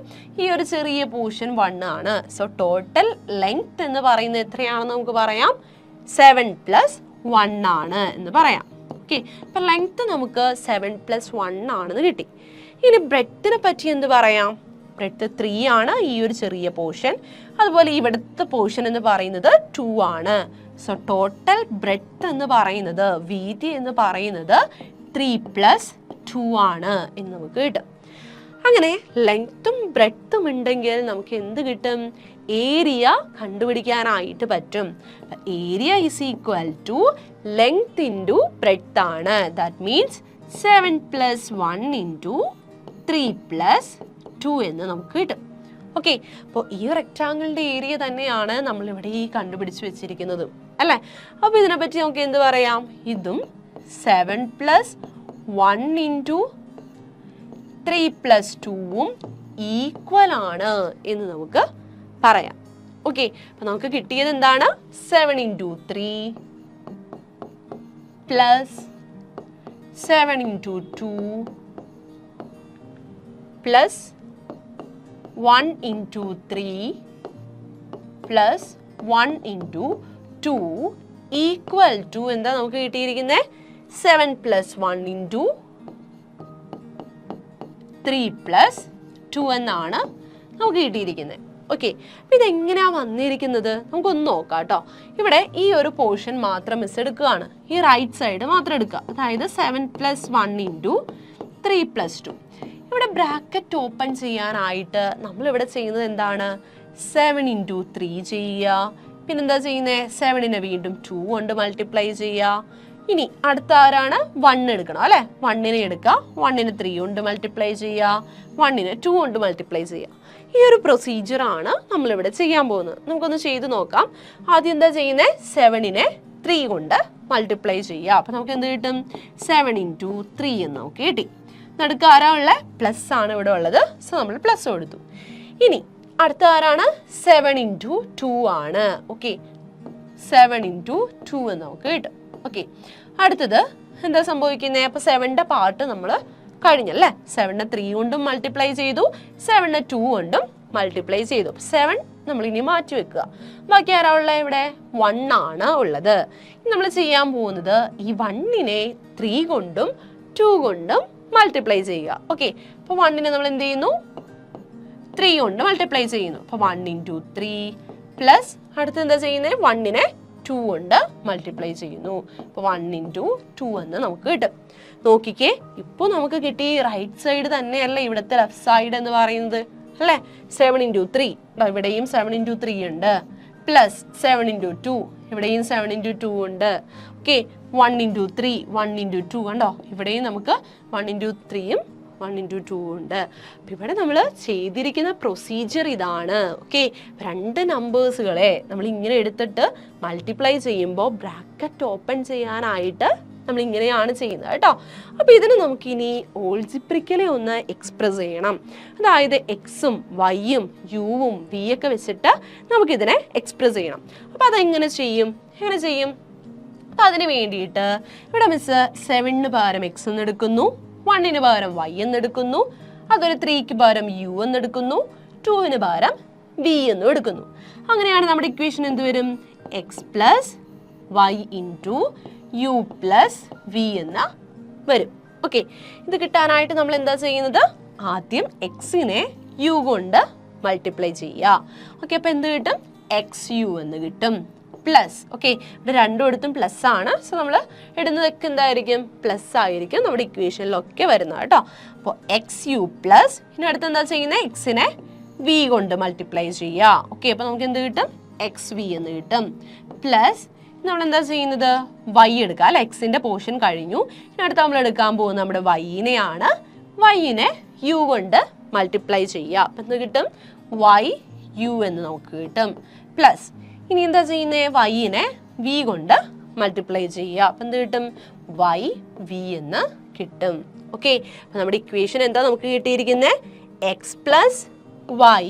ഈ ഒരു ചെറിയ പോർഷൻ 1 ആണ്. സോ ടോട്ടൽ ലെങ്ത് എന്ന് പറയുന്നത് എത്രയാണെന്ന് നമുക്ക് പറയാം, 7 + 1 ആണ് എന്ന് പറയാം. ഓക്കെ, അപ്പം ലെങ്ത് നമുക്ക് 7 + 1 ആണെന്ന് കിട്ടി. ഇനി ബ്രെഡ്ത്തിനെ പറ്റി എന്ത് പറയാം, ബ്രെഡ്ത്ത് 3 ആണ്, ഈ ഒരു ചെറിയ പോർഷൻ. അതുപോലെ ഇവിടുത്തെ പോർഷൻ എന്ന് പറയുന്നത് 2 ആണ്. സോ ടോട്ടൽ ബ്രെഡ്ത്ത് എന്ന് പറയുന്നത്, വീതി എന്ന് പറയുന്നത് 3 + 2 ആണ് എന്ന് നമുക്ക് കിട്ടും. അങ്ങനെ ലെങ്ത്തും ബ്രെഡ്ത്തും ഉണ്ടെങ്കിൽ നമുക്ക് എന്ത് കിട്ടും, ഏരിയ കണ്ടുപിടിക്കാനായിട്ട് പറ്റും. Area is equal to length into breadth ആണ്. ദാറ്റ് മീൻസ് 7 + 1 × 3 + 2 എന്ന് നമുക്ക് കിട്ടും. ഓക്കെ, അപ്പോൾ ഈ റെക്ടാങ്കിളിന്റെ ഏരിയ തന്നെയാണ് നമ്മളിവിടെ ഈ കണ്ടുപിടിച്ച് വെച്ചിരിക്കുന്നത് അല്ലേ. അപ്പോൾ ഇതിനെപ്പറ്റി നമുക്ക് എന്ത് പറയാം, ഇതും 7 + 1 × 3 + 2ഉം ഈക്വൽ ആണ് എന്ന് നമുക്ക് പറയാം. ഓക്കെ, അപ്പം നമുക്ക് കിട്ടിയത് എന്താണ്, 7 × 3 + 7 × 2 + 1 into 3 plus 1 into 2 equal to എന്താ നമുക്ക് കിട്ടിയിരിക്കുന്നത് 7 plus 1 into 3 plus 2 എന്നാണ് നമുക്ക് കിട്ടിയിരിക്കുന്നത്. ഓക്കെ, അപ്പം ഇതെങ്ങനെയാ വന്നിരിക്കുന്നത് നമുക്കൊന്ന് നോക്കാം കേട്ടോ. ഇവിടെ ഈ ഒരു പോർഷൻ മാത്രം മിസ് എടുക്കുകയാണ്, ഈ റൈറ്റ് സൈഡ് മാത്രം എടുക്കുക. അതായത് 7 plus 1 into 3 plus 2. ഇവിടെ ബ്രാക്കറ്റ് ഓപ്പൺ ചെയ്യാനായിട്ട് നമ്മളിവിടെ ചെയ്യുന്നത് എന്താണ്? 7 into 3 ചെയ്യുക. പിന്നെന്താ ചെയ്യുന്നത്? 7നെ വീണ്ടും 2 കൊണ്ട് മൾട്ടിപ്ലൈ ചെയ്യുക. ഇനി അടുത്ത ആരാണ്? 1 എടുക്കണം അല്ലേ? 1നെ എടുക്കുക, 1നെ 3 കൊണ്ട് മൾട്ടിപ്ലൈ ചെയ്യുക, 1നെ 2 കൊണ്ട് മൾട്ടിപ്ലൈ ചെയ്യുക. ഈ ഒരു പ്രൊസീജിയറാണ് നമ്മളിവിടെ ചെയ്യാൻ പോകുന്നത്. നമുക്കൊന്ന് ചെയ്ത് നോക്കാം. ആദ്യം എന്താ ചെയ്യുന്നത്? 7നെ 3 കൊണ്ട് മൾട്ടിപ്ലൈ ചെയ്യുക. അപ്പം നമുക്ക് എന്ത് കിട്ടും? 7 into 3 എന്ന് നമുക്ക് കിട്ടി. നടുക്ക് ആരാ ഉള്ളത്? പ്ലസ് ആണ് ഇവിടെ ഉള്ളത്. സോ നമ്മൾ പ്ലസ് കൊടുത്തു. ഇനി അടുത്ത ആരാണ്? 7 into 2 ആണ്. ഓക്കെ, 7 into 2 എന്ന് നമുക്ക് കിട്ടും. ഓക്കെ, അടുത്തത് എന്താ സംഭവിക്കുന്നത്? അപ്പോൾ 7ന്റെ പാർട്ട് നമ്മൾ കഴിഞ്ഞല്ലേ? 7നെ 3 കൊണ്ടും മൾട്ടിപ്ലൈ ചെയ്തു, 7നെ 2 കൊണ്ടും മൾട്ടിപ്ലൈ ചെയ്തു. 7 നമ്മൾ ഇനി മാറ്റി വെക്കുക. ബാക്കി ആരാ ഉള്ളത്? ഇവിടെ 1 ആണ് ഉള്ളത്. നമ്മൾ ചെയ്യാൻ പോകുന്നത് ഈ 1നെ 3 കൊണ്ടും 2 കൊണ്ടും മൾട്ടിപ്ലൈ ചെയ്യുക. ഓക്കെ, അപ്പോൾ 1നെ നമ്മൾ എന്ത് ചെയ്യുന്നു? 3 കൊണ്ട് മൾട്ടിപ്ലൈ ചെയ്യുന്നു. അപ്പോൾ 1 into 3 പ്ലസ് അടുത്ത് എന്താ ചെയ്യുന്നത്? 1നെ 2 കൊണ്ട് മൾട്ടിപ്ലൈ ചെയ്യുന്നു. അപ്പോൾ 1 into 2 എന്ന് നമുക്ക് കിട്ടും. നോക്കിക്കേ, ഇപ്പോൾ നമുക്ക് കിട്ടി റൈറ്റ് സൈഡ് തന്നെയല്ല ഇവിടുത്തെ ലെഫ്റ്റ് സൈഡ് എന്ന് പറയുന്നത് അല്ലേ? 7 into 3 ഇവിടെയും 7 into 3 ഉണ്ട്, പ്ലസ് 7 into 2 ഇവിടെയും 7 into 2 ഉണ്ട്. ഓക്കെ, 1 into 3 1 into 2 കണ്ടോ? ഇവിടെയും നമുക്ക് 1 into 3യും 1 into 2 ഉണ്ട്. അപ്പം ഇവിടെ നമ്മൾ ചെയ്തിരിക്കുന്ന പ്രൊസീജിയർ ഇതാണ്. ഓക്കെ, രണ്ട് നമ്പേഴ്സുകളെ നമ്മൾ ഇങ്ങനെ എടുത്തിട്ട് മൾട്ടിപ്ലൈ ചെയ്യുമ്പോൾ ബ്രാക്കറ്റ് ഓപ്പൺ ചെയ്യാനായിട്ട് നമ്മൾ ഇങ്ങനെയാണ് ചെയ്യുന്നത് കേട്ടോ. അപ്പോൾ ഇതിന് നമുക്കിനി ഓൾജിബ്രിക്കലി ഒന്ന് എക്സ്പ്രസ് ചെയ്യണം. അതായത് എക്സും വൈയും യുവും വി ഒക്കെ വെച്ചിട്ട് നമുക്കിതിനെ എക്സ്പ്രസ് ചെയ്യണം. അപ്പോൾ അതെങ്ങനെ ചെയ്യും? എങ്ങനെ ചെയ്യും? അപ്പം അതിന് വേണ്ടിയിട്ട് ഇവിടെ മിസ് 7ന് പകരം എക്സ് എന്ന് എടുക്കുന്നു, 1ന് പകരം വൈ എന്നെടുക്കുന്നു, അതൊരു 3ക്ക് പകരം യു എന്നെടുക്കുന്നു, 2ന് പകരം വി എന്നും എടുക്കുന്നു. അങ്ങനെയാണ് നമ്മുടെ ഇക്വേഷൻ എന്ത് വരും? X plus y into u plus v എന്ന് വരും. ഓക്കെ, ഇത് കിട്ടാനായിട്ട് നമ്മൾ എന്താ ചെയ്യുന്നത്? ആദ്യം എക്സിനെ യു കൊണ്ട് മൾട്ടിപ്ലൈ ചെയ്യുക. ഓക്കെ, അപ്പോൾ എന്ത് കിട്ടും? എക്സ് യു എന്ന് കിട്ടും. പ്ലസ്, ഓക്കെ, ഇവിടെ രണ്ടും എടുത്തും പ്ലസ് ആണ്. സോ നമ്മൾ ഇടുന്നതൊക്കെ എന്തായിരിക്കും? പ്ലസ് ആയിരിക്കും നമ്മുടെ ഇക്വേഷനിലൊക്കെ വരുന്നത് കേട്ടോ. അപ്പോൾ എക്സ് യു പ്ലസ്, ഇനി അടുത്ത് എന്താ ചെയ്യുന്നത്? എക്സിനെ വി കൊണ്ട് മൾട്ടിപ്ലൈ ചെയ്യുക. ഓക്കെ, അപ്പോൾ നമുക്ക് എന്ത് കിട്ടും? എക്സ് വി എന്ന് കിട്ടും. പ്ലസ് നമ്മൾ എന്താ ചെയ്യുന്നത്? വൈ എടുക്കുക അല്ലെ? എക്സിന്റെ പോർഷൻ കഴിഞ്ഞു. ഇനി അടുത്ത് നമ്മൾ എടുക്കാൻ പോകുന്നത് നമ്മുടെ വൈനെയാണ്. വൈനെ യു കൊണ്ട് മൾട്ടിപ്ലൈ ചെയ്യുക. അപ്പം എന്ത് കിട്ടും? വൈ യു എന്ന് നമുക്ക് കിട്ടും. പ്ലസ് ഇനി എന്താ ചെയ്യുന്നത്? വൈനെ വി കൊണ്ട് മൾട്ടിപ്ലൈ ചെയ്യുക. അപ്പം എന്ത് കിട്ടും? വൈ വി എന്ന് കിട്ടും. ഓക്കെ, അപ്പം നമ്മുടെ ഇക്വേഷൻ എന്താ നമുക്ക് കിട്ടിയിരിക്കുന്നത്? X plus y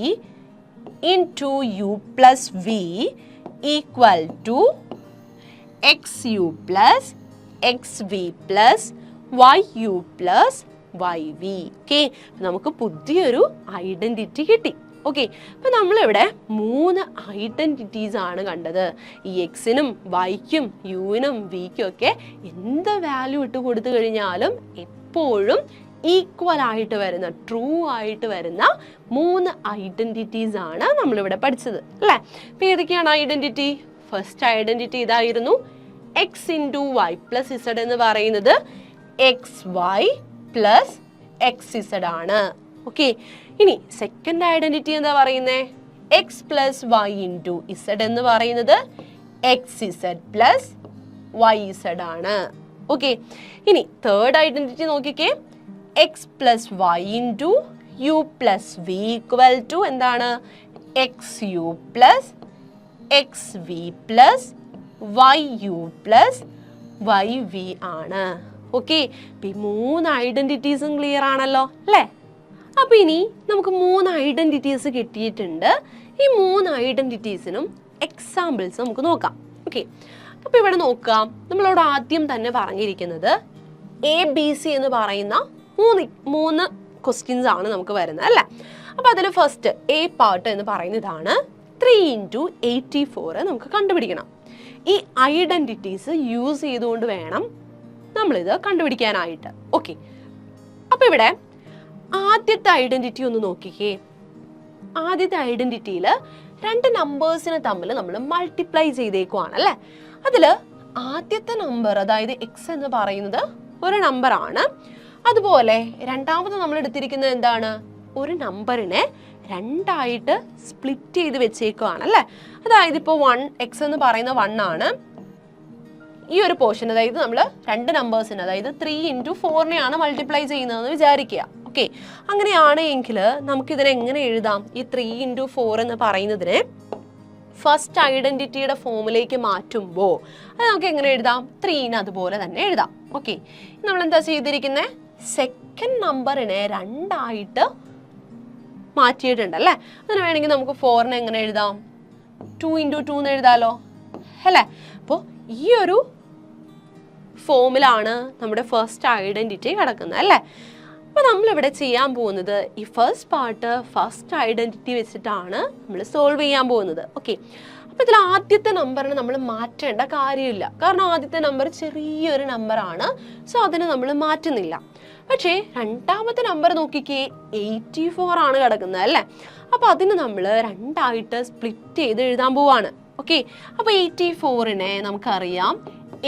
into u plus v equal to x u plus x v plus y u plus y v. Okay, നമുക്ക് പുതിയൊരു ഐഡന്റിറ്റി കിട്ടി. ഓക്കെ, അപ്പം നമ്മളിവിടെ 3 ഐഡന്റിറ്റീസ് ആണ് കണ്ടത്. ഈ എക്സിനും വൈക്കും യുവിനും വിക്കും ഒക്കെ എന്ത് വാല്യൂ ഇട്ട് കൊടുത്തു കഴിഞ്ഞാലും എപ്പോഴും ഈക്വൽ ആയിട്ട് വരുന്ന, ട്രൂ ആയിട്ട് വരുന്ന 3 ഐഡന്റിറ്റീസ് ആണ് നമ്മളിവിടെ പഠിച്ചത് അല്ലേ? അപ്പം ഏതൊക്കെയാണ് ഐഡന്റിറ്റി? ഫസ്റ്റ് ഐഡന്റിറ്റി ഇതായിരുന്നു, x into y plus z എന്ന് പറയുന്നത് x y plus x z ആണ്. ഓക്കെ, ഇനി സെക്കൻഡ് ഐഡന്റിറ്റി എന്താ പറയുന്നത്? X plus y into z എന്ന് പറയുന്നത് x z plus y z ആണ്. ഓക്കെ, ഇനി തേർഡ് ഐഡന്റിറ്റി നോക്കിക്കേ, x plus y into u plus v equal to എന്താണ്? X u plus x v plus y u plus y v ആണ്. Okay, ഈ 3 ഐഡന്റിറ്റീസും clear ആണല്ലോ അല്ലേ? അപ്പോൾ ഇനി നമുക്ക് 3 ഐഡന്റിറ്റീസ് കിട്ടിയിട്ടുണ്ട്. ഈ 3 ഐഡന്റിറ്റീസിനും എക്സാമ്പിൾസ് നമുക്ക് നോക്കാം. ഓക്കെ, അപ്പോൾ ഇവിടെ നോക്കാം. നമ്മളോട് ആദ്യം തന്നെ പറഞ്ഞിരിക്കുന്നത് എ ബി സി എന്ന് പറയുന്ന 3 ക്വസ്റ്റ്യൻസ് ആണ് നമുക്ക് വരുന്നത് അല്ലേ? അപ്പോൾ അതിൽ ഫസ്റ്റ് എ പാർട്ട് എന്ന് പറയുന്ന ഇതാണ്. 3 × 84 നമുക്ക് കണ്ടുപിടിക്കണം. ഈ ഐഡന്റിറ്റീസ് യൂസ് ചെയ്തുകൊണ്ട് വേണം നമ്മളിത് കണ്ടുപിടിക്കാനായിട്ട്. ഓക്കെ, അപ്പോൾ ഇവിടെ ആദ്യത്തെ ഐഡന്റിറ്റി ഒന്ന് നോക്കിക്കേ. ആദ്യത്തെ ഐഡന്റിറ്റിയിൽ 2 നമ്പേഴ്സിനെ തമ്മിൽ നമ്മൾ മൾട്ടിപ്ലൈ ചെയ്തേക്കുവാണ് അല്ലേ. അതിൽ ആദ്യത്തെ നമ്പർ, അതായത് എക്സ് എന്ന് പറയുന്നത് ഒരു നമ്പറാണ്. അതുപോലെ രണ്ടാമത് നമ്മൾ എടുത്തിരിക്കുന്നത് എന്താണ്, ഒരു നമ്പറിനെ 2ആയിട്ട് സ്പ്ലിറ്റ് ചെയ്ത് വെച്ചേക്കുവാണ് അല്ലേ. അതായത് ഇപ്പോൾ 1 എക്സ് എന്ന് പറയുന്ന 1 ആണ്. ഈ ഒരു പോർഷൻ, അതായത് നമ്മൾ 2 നമ്പേഴ്സിന്, അതായത് 3 × 4 മൾട്ടിപ്ലൈ ചെയ്യുന്നതെന്ന് വിചാരിക്കുക. ഓക്കെ, അങ്ങനെയാണ് എങ്കിൽ നമുക്കിതിനെ എങ്ങനെ എഴുതാം? ഈ 3 × 4 എന്ന് പറയുന്നതിനെ ഫസ്റ്റ് ഐഡന്റിറ്റിയുടെ ഫോമിലേക്ക് മാറ്റുമ്പോൾ അത് നമുക്ക് എങ്ങനെ എഴുതാം? 3നെ അതുപോലെ തന്നെ എഴുതാം. ഓക്കെ, നമ്മൾ എന്താ ചെയ്തിരിക്കുന്നത്? സെക്കൻഡ് നമ്പറിനെ 2ആയിട്ട് മാറ്റിയിട്ടുണ്ട് അല്ലേ. അതിന് വേണമെങ്കിൽ നമുക്ക് 4നെ എങ്ങനെ എഴുതാം? 2 × 2 എന്ന് എഴുതാലോ അല്ലേ. അപ്പോൾ ഈ ഒരു ഫോമിലാണ് നമ്മുടെ ഫസ്റ്റ് ഐഡന്റിറ്റി കിടക്കുന്നത് അല്ലേ. അപ്പോൾ നമ്മളിവിടെ ചെയ്യാൻ പോകുന്നത് ഈ ഫസ്റ്റ് പാർട്ട് ഫസ്റ്റ് ഐഡന്റിറ്റി വെച്ചിട്ടാണ് നമ്മൾ സോൾവ് ചെയ്യാൻ പോകുന്നത്. ഓക്കെ, അപ്പോൾ ഇതിൽ ആദ്യത്തെ നമ്പറിനെ നമ്മൾ മാറ്റേണ്ട കാര്യമില്ല, കാരണം ആദ്യത്തെ നമ്പർ ചെറിയൊരു നമ്പറാണ്. സോ അതിനെ നമ്മൾ മാറ്റുന്നില്ല. പക്ഷേ രണ്ടാമത്തെ നമ്പർ നോക്കിക്കേ, 84 ആണ് കിടക്കുന്നത് അല്ലേ. അപ്പോൾ അതിന് നമ്മൾ 2ആയിട്ട് സ്പ്ലിറ്റ് ചെയ്ത് എഴുതാൻ പോവാണ്. ഓക്കെ, അപ്പോൾ 84നെ നമുക്കറിയാം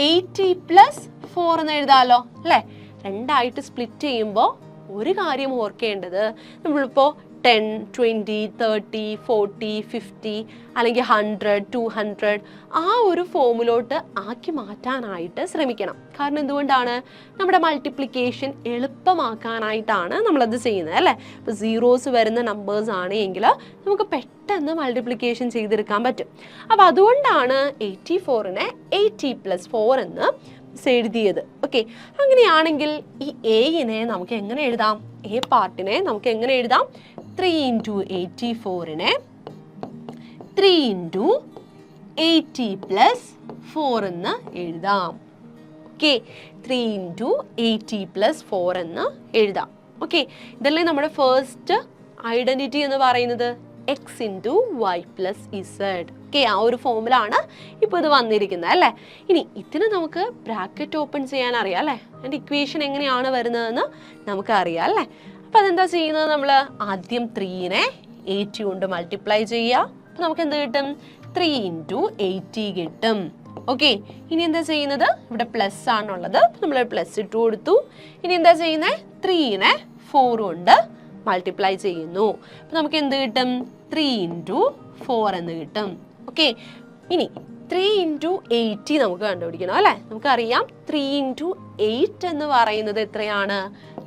80 + 4 എന്ന് എഴുതാമല്ലോ അല്ലേ. 2ആയിട്ട് സ്പ്ലിറ്റ് ചെയ്യുമ്പോൾ ഒരു കാര്യം ഓർക്കേണ്ടത്, നമ്മളിപ്പോൾ 10, 20, 30, 40, 50 അല്ലെങ്കിൽ 100, 200 ആ ഒരു ഫോമിലോട്ട് ആക്കി മാറ്റാനായിട്ട് ശ്രമിക്കണം. കാരണം എന്തുകൊണ്ടാണ്? നമ്മുടെ മൾട്ടിപ്ലിക്കേഷൻ എളുപ്പമാക്കാനായിട്ടാണ് നമ്മളത് ചെയ്യുന്നത് അല്ലേ. ഇപ്പോൾ സീറോസ് വരുന്ന നമ്പേഴ്സ് ആണ് എങ്കിൽ നമുക്ക് പെട്ടെന്ന് മൾട്ടിപ്ലിക്കേഷൻ ചെയ്തെടുക്കാൻ പറ്റും. അപ്പോൾ അതുകൊണ്ടാണ് 84നെ 80 + 4 എന്ന് എഴുതിയത്. ഓക്കെ, അങ്ങനെയാണെങ്കിൽ ഈ എനെ നമുക്ക് എങ്ങനെ എഴുതാം? എ പാർട്ടിനെ നമുക്ക് എങ്ങനെ എഴുതാം? 3 × 84നെ 3 × 80 + 4 എന്ന് എഴുതാം. ഓക്കെ, 3 × 80 + 4 എന്ന് എഴുതാം. ഓക്കെ, ഇതല്ലേ നമ്മുടെ ഫസ്റ്റ് ഐഡന്റിറ്റി എന്ന് പറയുന്നത്, x × y + z. ഓക്കെ, ആ ഒരു ഫോമിലാണ് ഇപ്പോൾ ഇത് വന്നിരിക്കുന്നത് അല്ലേ. ഇനി ഇതിന് നമുക്ക് ബ്രാക്കറ്റ് ഓപ്പൺ ചെയ്യാൻ അറിയാം അല്ലേ. അതിൻ്റെ ഇക്വേഷൻ എങ്ങനെയാണ് വരുന്നതെന്ന് നമുക്ക് അറിയാം അല്ലേ. അപ്പോൾ അതെന്താ ചെയ്യുന്നത്? നമ്മൾ ആദ്യം 3നെ 80 കൊണ്ട് മൾട്ടിപ്ലൈ ചെയ്യുക. അപ്പോൾ നമുക്ക് എന്ത് കിട്ടും? 3 × 80 കിട്ടും. ഓക്കെ, ഇനി എന്താ ചെയ്യുന്നത്? ഇവിടെ പ്ലസ് ആണുള്ളത്, നമ്മൾ പ്ലസ് ഇട്ട് കൊടുത്തു. ഇനി എന്താ ചെയ്യുന്നത്? 3നെ 4 കൊണ്ട് മൾട്ടിപ്ലൈ ചെയ്യുന്നു. അപ്പോൾ നമുക്ക് എന്ത് കിട്ടും? 3 × 4 എന്ന് കിട്ടും. ഓക്കെ, ഇനി 3 × 80 നമുക്ക് കണ്ടുപിടിക്കണം അല്ലേ. നമുക്കറിയാം 3 × 8 എന്ന് പറയുന്നത് എത്രയാണ്?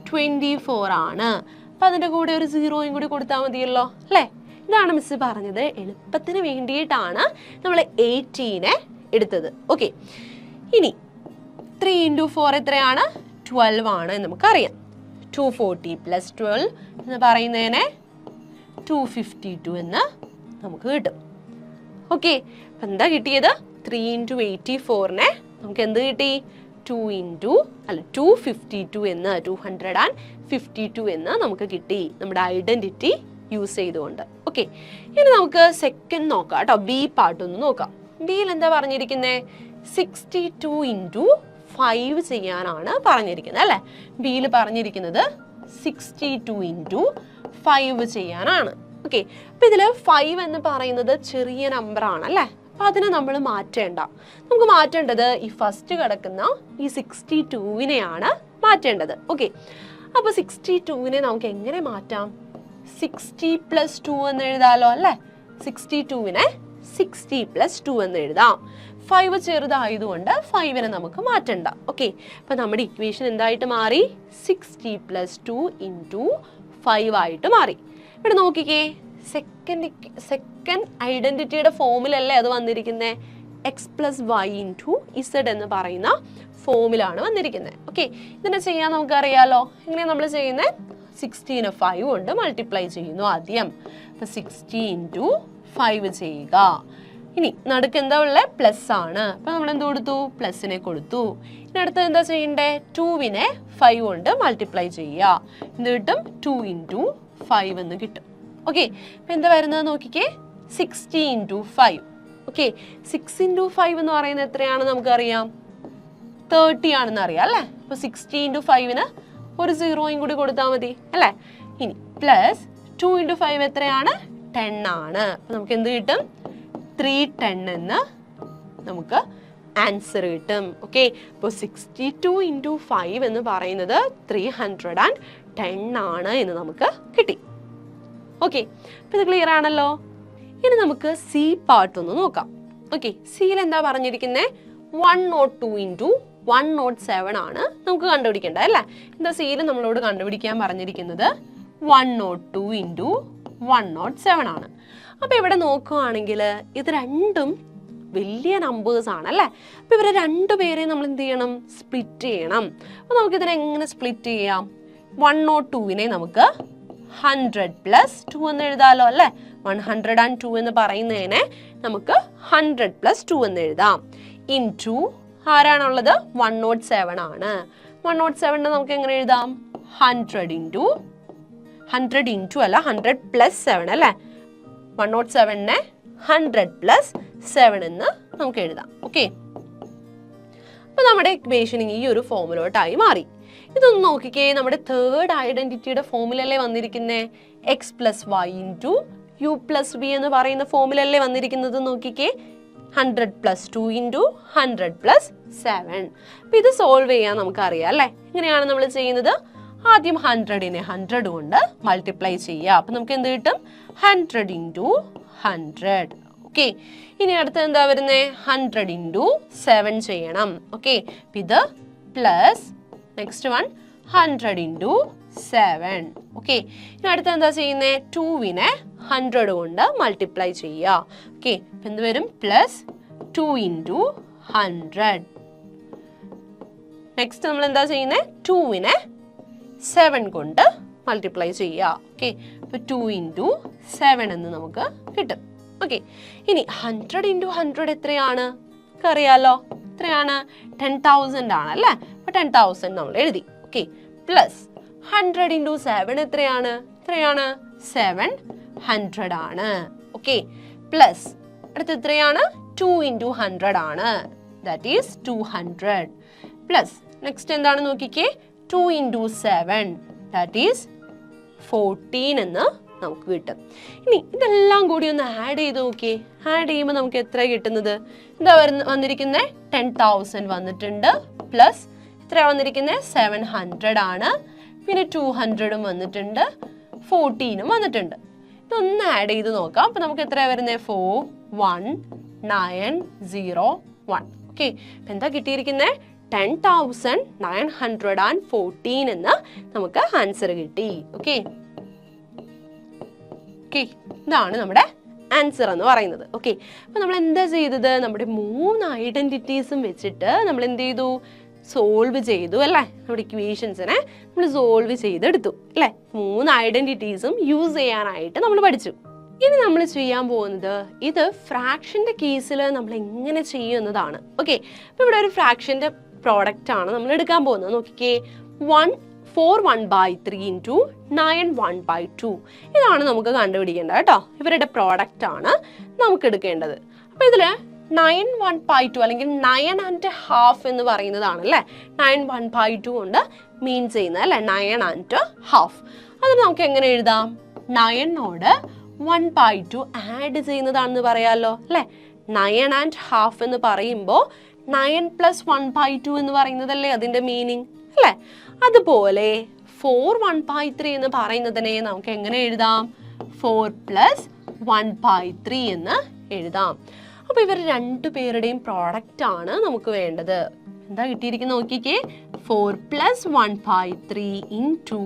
24 ആണ്. അപ്പം അതിൻ്റെ കൂടെ ഒരു 0യും കൂടി കൊടുത്താൽ മതിയല്ലോ അല്ലേ. ഇതാണ് മിസ് പറഞ്ഞത്, എളുപ്പത്തിന് വേണ്ടിയിട്ടാണ് നമ്മൾ 18നെ എടുത്തത്. ഓക്കെ, ഇനി 3 × 4 എത്രയാണ്? 12 ആണ് എന്ന് നമുക്കറിയാം. 240 + 12 എന്ന് പറയുന്നതിനെ 252 എന്ന് നമുക്ക് കിട്ടും. ഓക്കെ, അപ്പം എന്താ കിട്ടിയത്? 3 × 84നെ നമുക്ക് എന്ത് കിട്ടി? 252 എന്ന് 252 എന്ന് നമുക്ക് കിട്ടി നമ്മുടെ ഐഡന്റിറ്റി യൂസ് ചെയ്തുകൊണ്ട്. ഓക്കെ, ഇനി നമുക്ക് സെക്കൻഡ് നോക്കാം കേട്ടോ. ബി പാർട്ട് ഒന്ന് നോക്കാം. ബിയിൽ എന്താ പറഞ്ഞിരിക്കുന്നത്? 62 × 5 ചെയ്യാനാണ് പറഞ്ഞിരിക്കുന്നത് അല്ലേ. ബിയിൽ പറഞ്ഞിരിക്കുന്നത് 62 × 5 ചെയ്യാനാണ്. ഓക്കെ, അപ്പം ഇതിൽ 5 എന്ന് പറയുന്നത് ചെറിയ നമ്പറാണ് അല്ലേ. അപ്പം അതിനെ നമ്മൾ മാറ്റേണ്ട. നമുക്ക് മാറ്റേണ്ടത് ഈ ഫസ്റ്റ് കിടക്കുന്ന ഈ 62വിനെയാണ് മാറ്റേണ്ടത്. ഓക്കെ, അപ്പോൾ 62വിനെ നമുക്ക് എങ്ങനെ മാറ്റാം? 60 + 2 എന്ന് എഴുതാമല്ലോ അല്ലേ. 62വിനെ 60 + 2 എന്ന് എഴുതാം. 5 ചെറുതായതുകൊണ്ട് 5നെ നമുക്ക് മാറ്റണ്ട. ഓക്കെ, അപ്പം നമ്മുടെ ഇക്വേഷൻ എന്തായിട്ട് മാറി? 60 + 2 × 5 ആയിട്ട് മാറി. ഇവിടെ നോക്കിക്കേ, സെക്കൻഡ് ഐഡന്റിറ്റിയുടെ ഫോമിലല്ലേ അത് വന്നിരിക്കുന്നത്. x + y × z എന്ന് പറയുന്ന ഫോമിലാണ് വന്നിരിക്കുന്നത്. ഓക്കെ, ഇതിനെ ചെയ്യാൻ നമുക്കറിയാലോ. എങ്ങനെയാണ് നമ്മൾ ചെയ്യുന്നത്? 16നെ 5 കൊണ്ട് മൾട്ടിപ്ലൈ ചെയ്യുന്നു ആദ്യം. അപ്പം 60 × 5 ചെയ്യുക. ഇനി നടുക്ക് എന്താ ഉള്ളത്? പ്ലസ് ആണ്. അപ്പം നമ്മൾ എന്ത് കൊടുത്തു? പ്ലസിനെ കൊടുത്തു. ഇനി അടുത്തത് എന്താ ചെയ്യണ്ടേ? 2വിനെ 5 കൊണ്ട് മൾട്ടിപ്ലൈ ചെയ്യുക. എന്ത് കിട്ടും? 2 × 5 എന്ന് കിട്ടും. ഓക്കെ, അപ്പൊ എന്താ വരുന്നത് നോക്കിക്കേ, 60 into 5. ഓക്കെ, 6 into 5 എന്ന് പറയുന്നത് എത്രയാണ് നമുക്കറിയാം, 30 ആണെന്ന് അറിയാം അല്ലേ. അപ്പൊ 60 into 5-ന് ഒരു 0 കൂടി കൊടുത്താൽ മതി അല്ലേ. ഇനി പ്ലസ് 2 into 5 എത്രയാണ്, 10 ആണ്. അപ്പൊ നമുക്ക് എന്ത് കിട്ടും, 310 എന്ന് നമുക്ക് ആൻസർ കിട്ടും. ഓക്കെ, അപ്പോൾ 62 into 5 എന്ന് പറയുന്നത് 310 ആണ് എന്ന് നമുക്ക് കിട്ടി. ഓക്കെ, അപ്പൊ ഇത് ക്ലിയർ ആണല്ലോ. ഇനി നമുക്ക് സി പാർട്ട് ഒന്ന് നോക്കാം. ഓക്കെ, സിയിൽ എന്താ പറഞ്ഞിരിക്കുന്നത്, 102 into 107 ആണ് നമുക്ക് കണ്ടുപിടിക്കേണ്ടത് അല്ലേ. എന്താ സിയിൽ നമ്മളോട് കണ്ടുപിടിക്കാൻ പറഞ്ഞിരിക്കുന്നത് 102 into 107 ആണ്. അപ്പൊ ഇവിടെ നോക്കുകയാണെങ്കിൽ ഇത് രണ്ടും വലിയ നമ്പേഴ്സ് ആണ് അല്ലേ. അപ്പൊ ഇവരെ രണ്ടുപേരെയും നമ്മൾ എന്ത് ചെയ്യണം, സ്പ്ലിറ്റ് ചെയ്യണം. അപ്പൊ നമുക്ക് ഇതിനെ എങ്ങനെ സ്പ്ലിറ്റ് ചെയ്യാം, 102-നെ നമുക്ക് 100 plus 2 എന്ന് എഴുതാലോ അല്ലേ. 102 എന്ന് പറയുന്നതിനെ നമുക്ക് 100 plus 2 എന്ന് എഴുതാം. ഇൻടു ആരാണുള്ളത്, 107 ആണ്. 107-നെ നമുക്ക് എങ്ങനെ എഴുതാം, 100 into 100 plus 7 അല്ലേ. 107-നെ 100 plus 7 എന്ന് നമുക്ക് എഴുതാം. ഓക്കെ, അപ്പൊ നമ്മുടെ ഇക്വേഷൻ ഈ ഒരു ഫോമിലോട്ടായി മാറി. ഇതൊന്ന് നോക്കിക്കേ, നമ്മുടെ തേർഡ് ഐഡന്റിറ്റിയുടെ ഫോമിലല്ലേ വന്നിരിക്കുന്നേ, x plus y into u plus v എന്ന് പറയുന്ന ഫോമിലല്ലേ വന്നിരിക്കുന്നത്. നോക്കിക്കേ, 100 plus 2 into 100 plus 7. അപ്പൊ ഇത് സോൾവ് ചെയ്യാൻ നമുക്ക് അറിയാം അല്ലേ. എങ്ങനെയാണ് നമ്മൾ ചെയ്യുന്നത്, ആദ്യം 100-നെ 100 കൊണ്ട് മൾട്ടിപ്ലൈ ചെയ്യുക. അപ്പൊ നമുക്ക് എന്ത് കിട്ടും, 100 into 100. ഓക്കെ, ഇനി അടുത്ത എന്താ വരുന്നത്, 100 into 7 ചെയ്യണം. ഓക്കെ, ഇത് plus next one 100 into 7. Okay, ഇനി അടുത്ത എന്താ ചെയ്യുന്നത്, 2-നെ 100 കൊണ്ട് മൾട്ടിപ്ലൈ ചെയ്യുക. ഓക്കെ, എന്ത് വരും, പ്ലസ് 2 into 100. നെക്സ്റ്റ് നമ്മൾ എന്താ ചെയ്യുന്നത്, 2-നെ 7 കൊണ്ട് മൾട്ടിപ്ലൈ ചെയ്യുക. ഓക്കെ, അപ്പൊ 2 into 7 എന്ന് നമുക്ക് കിട്ടും. ഓക്കെ, ഇനി 100 into 100 എത്രയാണ് അറിയാലോ, എത്രയാണ്, 10,000 ആണ് അല്ലേ. അപ്പൊ 10,000 നമ്മൾ എഴുതി. ഓക്കെ, പ്ലസ് 100 into 7 എത്രയാണ്, 700 ആണ്. ഓക്കെ, പ്ലസ് അടുത്ത എത്രയാണ്, 2 into 100 ആണ്, ദാറ്റ് ഈസ് 200. പ്ലസ് നെക്സ്റ്റ് എന്താണ് നോക്കിക്കേ, 2 into 7 ദാറ്റ് ഈസ് 14 എന്ന് നമുക്ക് കിട്ടും. ഇനി ഇതെല്ലാം കൂടി ഒന്ന് ആഡ് ചെയ്ത് നോക്കിയേ. ആഡ് ചെയ്യുമ്പോൾ നമുക്ക് എത്ര കിട്ടുന്നത്, എന്താ വന്നിരിക്കുന്നത്, 10,000 വന്നിട്ടുണ്ട്. പ്ലസ് എത്ര വന്നിരിക്കുന്നത്, 700 ആണ്. പിന്നെ 200 വന്നിട്ടുണ്ട്, 14 വന്നിട്ടുണ്ട്. ഇതൊന്ന് ആഡ് ചെയ്ത് നോക്കാം. അപ്പൊ നമുക്ക് എത്ര വരുന്നത്, 41901. ഓക്കെ, എന്താ കിട്ടിയിരിക്കുന്നത്, 10,914 എന്ന് നമുക്ക് ആൻസർ കിട്ടി. ഓക്കെ, ഇതാണ് നമ്മുടെ ആൻസർ എന്ന് പറയുന്നത്. ഓക്കെ, അപ്പൊ നമ്മൾ എന്താ ചെയ്തത്, നമ്മുടെ 3 ഐഡന്റിറ്റീസും വെച്ചിട്ട് നമ്മൾ എന്ത് ചെയ്തു, സോൾവ് ചെയ്തു അല്ലേ. നമ്മുടെ ഇക്വേഷൻസിനെ നമ്മൾ സോൾവ് ചെയ്തെടുത്തു അല്ലേ. 3 ഐഡന്റിറ്റീസും യൂസ് ചെയ്യാനായിട്ട് നമ്മൾ പഠിച്ചു. ഇനി നമ്മൾ ചെയ്യാൻ പോകുന്നത് ഇത് ഫ്രാക്ഷന്റെ കേസിൽ നമ്മൾ എങ്ങനെ ചെയ്യും എന്നതാണ്. ഓക്കെ, അപ്പൊ ഇവിടെ ഒരു ഫ്രാക്ഷന്റെ പ്രോഡക്റ്റ് ആണ് നമ്മൾ എടുക്കാൻ പോകുന്നത്. നോക്കിക്കേ, 4/1/3 into 9/1/2. ഇതാണ് നമുക്ക് കണ്ടുപിടിക്കേണ്ടത് കേട്ടോ. ഇവരുടെ പ്രോഡക്റ്റ് ആണ് നമുക്ക് എടുക്കേണ്ടത്. അപ്പൊ ഇതില് 9/1/2 അല്ലെങ്കിൽ 9½ എന്ന് പറയുന്നതാണ് അല്ലേ. 9/1/2 കൊണ്ട് മീൻ ചെയ്യുന്നത് അല്ലെ, 9½ അത് നമുക്ക് എങ്ങനെ എഴുതാം, 9-നോട് 1/2 ആഡ് ചെയ്യുന്നതാണെന്ന് പറയാലോ അല്ലെ. 9½ എന്ന് പറയുമ്പോൾ 9 + 1/2 എന്ന് പറയുന്നതല്ലേ അതിന്റെ മീനിങ് അല്ലെ. അതുപോലെ 4/1/3 എന്ന് പറയുന്നതിനെ നമുക്ക് എങ്ങനെ എഴുതാം, 4 + 1/3 എന്ന് എഴുതാം. അപ്പൊ ഇവർ രണ്ടുപേരുടെയും പ്രോഡക്റ്റ് ആണ് നമുക്ക് വേണ്ടത്. എന്താ കിട്ടിയിരിക്കുന്നത് നോക്കിക്കേ, 4 + 1/3 into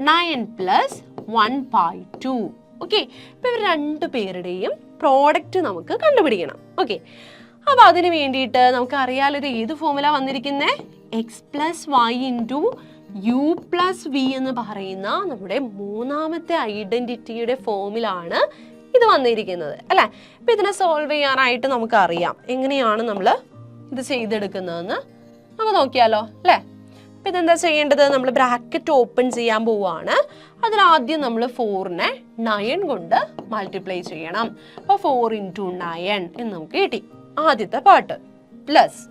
9 + 1/2. ഓക്കെ, അപ്പൊ ഇവർ രണ്ടുപേരുടെയും പ്രോഡക്റ്റ് നമുക്ക് കണ്ടുപിടിക്കണം. ഓക്കെ, അപ്പൊ അതിന് വേണ്ടിയിട്ട് നമുക്ക് അറിയാലോ ഇത് ഏത് ഫോമുല വന്നിരിക്കുന്നത്, x + y into u + v എന്ന് പറയുന്ന നമ്മുടെ മൂന്നാമത്തെ ഐഡന്റിറ്റിയുടെ ഫോമിലാണ് ഇത് വന്നിരിക്കുന്നത് അല്ലെ. അപ്പൊ ഇതിനെ സോൾവ് ചെയ്യാനായിട്ട് നമുക്ക് അറിയാം എങ്ങനെയാണ് നമ്മൾ ഇത് ചെയ്തെടുക്കുന്നതെന്ന് നമുക്ക് നോക്കിയാലോ അല്ലെ. അപ്പം ഇതെന്താ ചെയ്യേണ്ടത്? നമ്മൾ ബ്രാക്കറ്റ് ഓപ്പൺ ചെയ്യാൻ പോവുകയാണ്. അതിലാദ്യം നമ്മൾ 4നെ 9 കൊണ്ട് മൾട്ടിപ്ലൈ ചെയ്യണം. അപ്പോൾ 4 × 9 എന്ന് നമുക്ക് കിട്ടി ആദ്യത്തെ പാർട്ട്. പ്ലസ്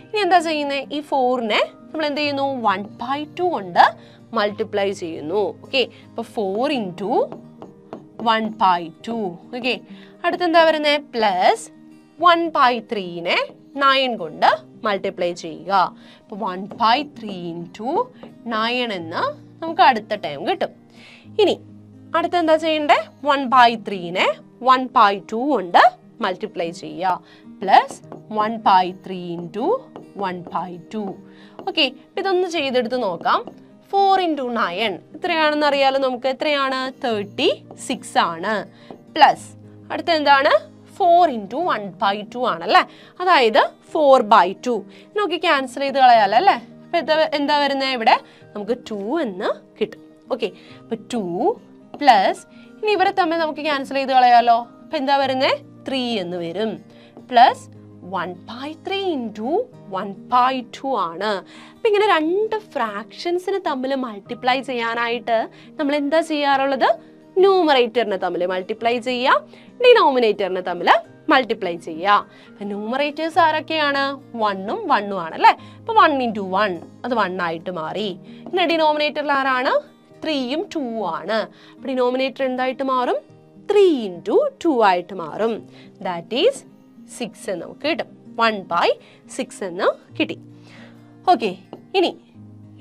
ഇനി എന്താ ചെയ്യുന്നത്? ഈ 4നെ നമ്മൾ എന്ത് ചെയ്യുന്നു? 1/2 കൊണ്ട് മൾട്ടിപ്ലൈ ചെയ്യുന്നു. ഓക്കെ, അപ്പോൾ 4 × 1/2. ഓക്കെ, അടുത്തെന്താ വരുന്നത്? പ്ലസ് 1/3നെ 9 കൊണ്ട് മൾട്ടിപ്ലൈ ചെയ്യുക. അപ്പോൾ 1/3 × 9 എന്ന് നമുക്ക് അടുത്ത ടൈം കിട്ടും. ഇനി അടുത്തെന്താ ചെയ്യണ്ടേ? 1/3നെ 1/2 കൊണ്ട് മൾട്ടിപ്ലൈ ചെയ്യുക. പ്ലസ് 1/3 × 1/2. ഓക്കെ, ഇതൊന്ന് ചെയ്തെടുത്ത് നോക്കാം. 4 × 9 എത്രയാണെന്ന് അറിയാലോ നമുക്ക്. എത്രയാണ്? 36 ആണ്. പ്ലസ് അടുത്ത എന്താണ്? 4 × 1/2 ആണല്ലേ, അതായത് 4/2. നമുക്ക് ക്യാൻസൽ ചെയ്ത് കളയാലോ അല്ലേ. അപ്പം എന്താ വരുന്നത്? ഇവിടെ നമുക്ക് 2 എന്ന് കിട്ടും. ഓക്കെ, അപ്പം 2 പ്ലസ് ഇനി ഇവരെ തമ്മിൽ നമുക്ക് ക്യാൻസൽ ചെയ്ത് കളയാലോ. അപ്പം എന്താ വരുന്നത്? 3 എന്ന് വരും. പ്ലസ് 1/3 × 1/2 ആണ്. അപ്പം ഇങ്ങനെ രണ്ട് ഫ്രാക്ഷൻസിന് തമ്മിൽ മൾട്ടിപ്ലൈ ചെയ്യാനായിട്ട് നമ്മൾ എന്താ ചെയ്യാറുള്ളത്? ന്യൂമറേറ്ററിനെ തമ്മിൽ മൾട്ടിപ്ലൈ ചെയ്യുക, ഡിനോമിനേറ്ററിനെ തമ്മിൽ മൾട്ടിപ്ലൈ ചെയ്യുക. അപ്പം ന്യൂമറേറ്റേഴ്സ് ആരൊക്കെയാണ്? 1ഉം 1ഉം ആണ് അല്ലേ. അപ്പം 1 × 1 അത് 1 ആയിട്ട് മാറി. പിന്നെ ഡിനോമിനേറ്ററിൽ ആരാണ്? 3ഉം 2ഉം ആണ്. അപ്പം ഡിനോമിനേറ്റർ എന്തായിട്ട് മാറും? 3 × 2 ആയിട്ട് മാറും. ദാറ്റ് ഈസ് 6 എന്ന് നമുക്ക് കിട്ടും. 1/6 എന്ന് കിട്ടി. ഓക്കെ, ഇനി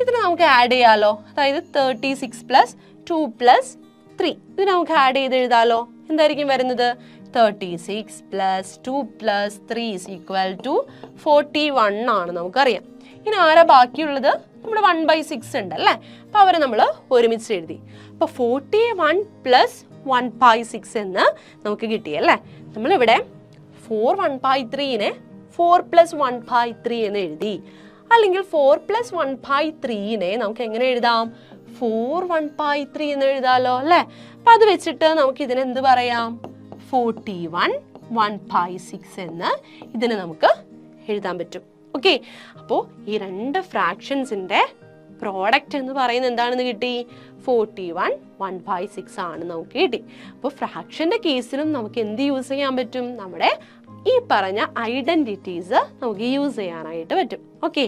ഇതിന് നമുക്ക് ആഡ് ചെയ്യാലോ. അതായത് 36 + 2 + 3 ഇത് നമുക്ക് ആഡ് ചെയ്ത് എഴുതാലോ. എന്തായിരിക്കും വരുന്നത്? 36 + 2 + 3 = 41 ആണ് നമുക്കറിയാം. ഇനി ആരാ ബാക്കിയുള്ളത്? നമ്മുടെ 1/6 ഉണ്ട് അല്ലേ. അപ്പോൾ അവരെ നമ്മൾ ഒരുമിച്ച് എഴുതി. അപ്പോൾ 41 + 1/6 എന്ന് നമുക്ക് കിട്ടിയല്ലേ. നമ്മളിവിടെ 4 1/3നെ 4 + 1/3 എന്ന് എഴുതി. അല്ലെങ്കിൽ 4 + 1/3നെ നമുക്ക് എങ്ങനെ എഴുതാം? 4 1/3 എന്ന് എഴുതാലോ അല്ലേ. അപ്പം അത് വെച്ചിട്ട് നമുക്ക് ഇതിനെന്ത് പറയാം? 41 1/6 എന്ന് ഇതിന് നമുക്ക് എഴുതാൻ പറ്റും. ഓക്കെ, അപ്പോൾ ഈ രണ്ട് ഫ്രാക്ഷൻസിൻ്റെ പ്രോഡക്റ്റ് എന്ന് പറയുന്നത് എന്താണെന്ന് കിട്ടി? 41 1/6 ആണ് നമുക്ക് കിട്ടി. അപ്പോൾ ഫ്രാക്ഷൻ്റെ കേസിലും നമുക്ക് എന്ത് യൂസ് ചെയ്യാൻ പറ്റും? നമ്മുടെ ഈ പറഞ്ഞ ഐഡൻറ്റിറ്റീസ് നമുക്ക് യൂസ് ചെയ്യാനായിട്ട് പറ്റും. ഓക്കെ.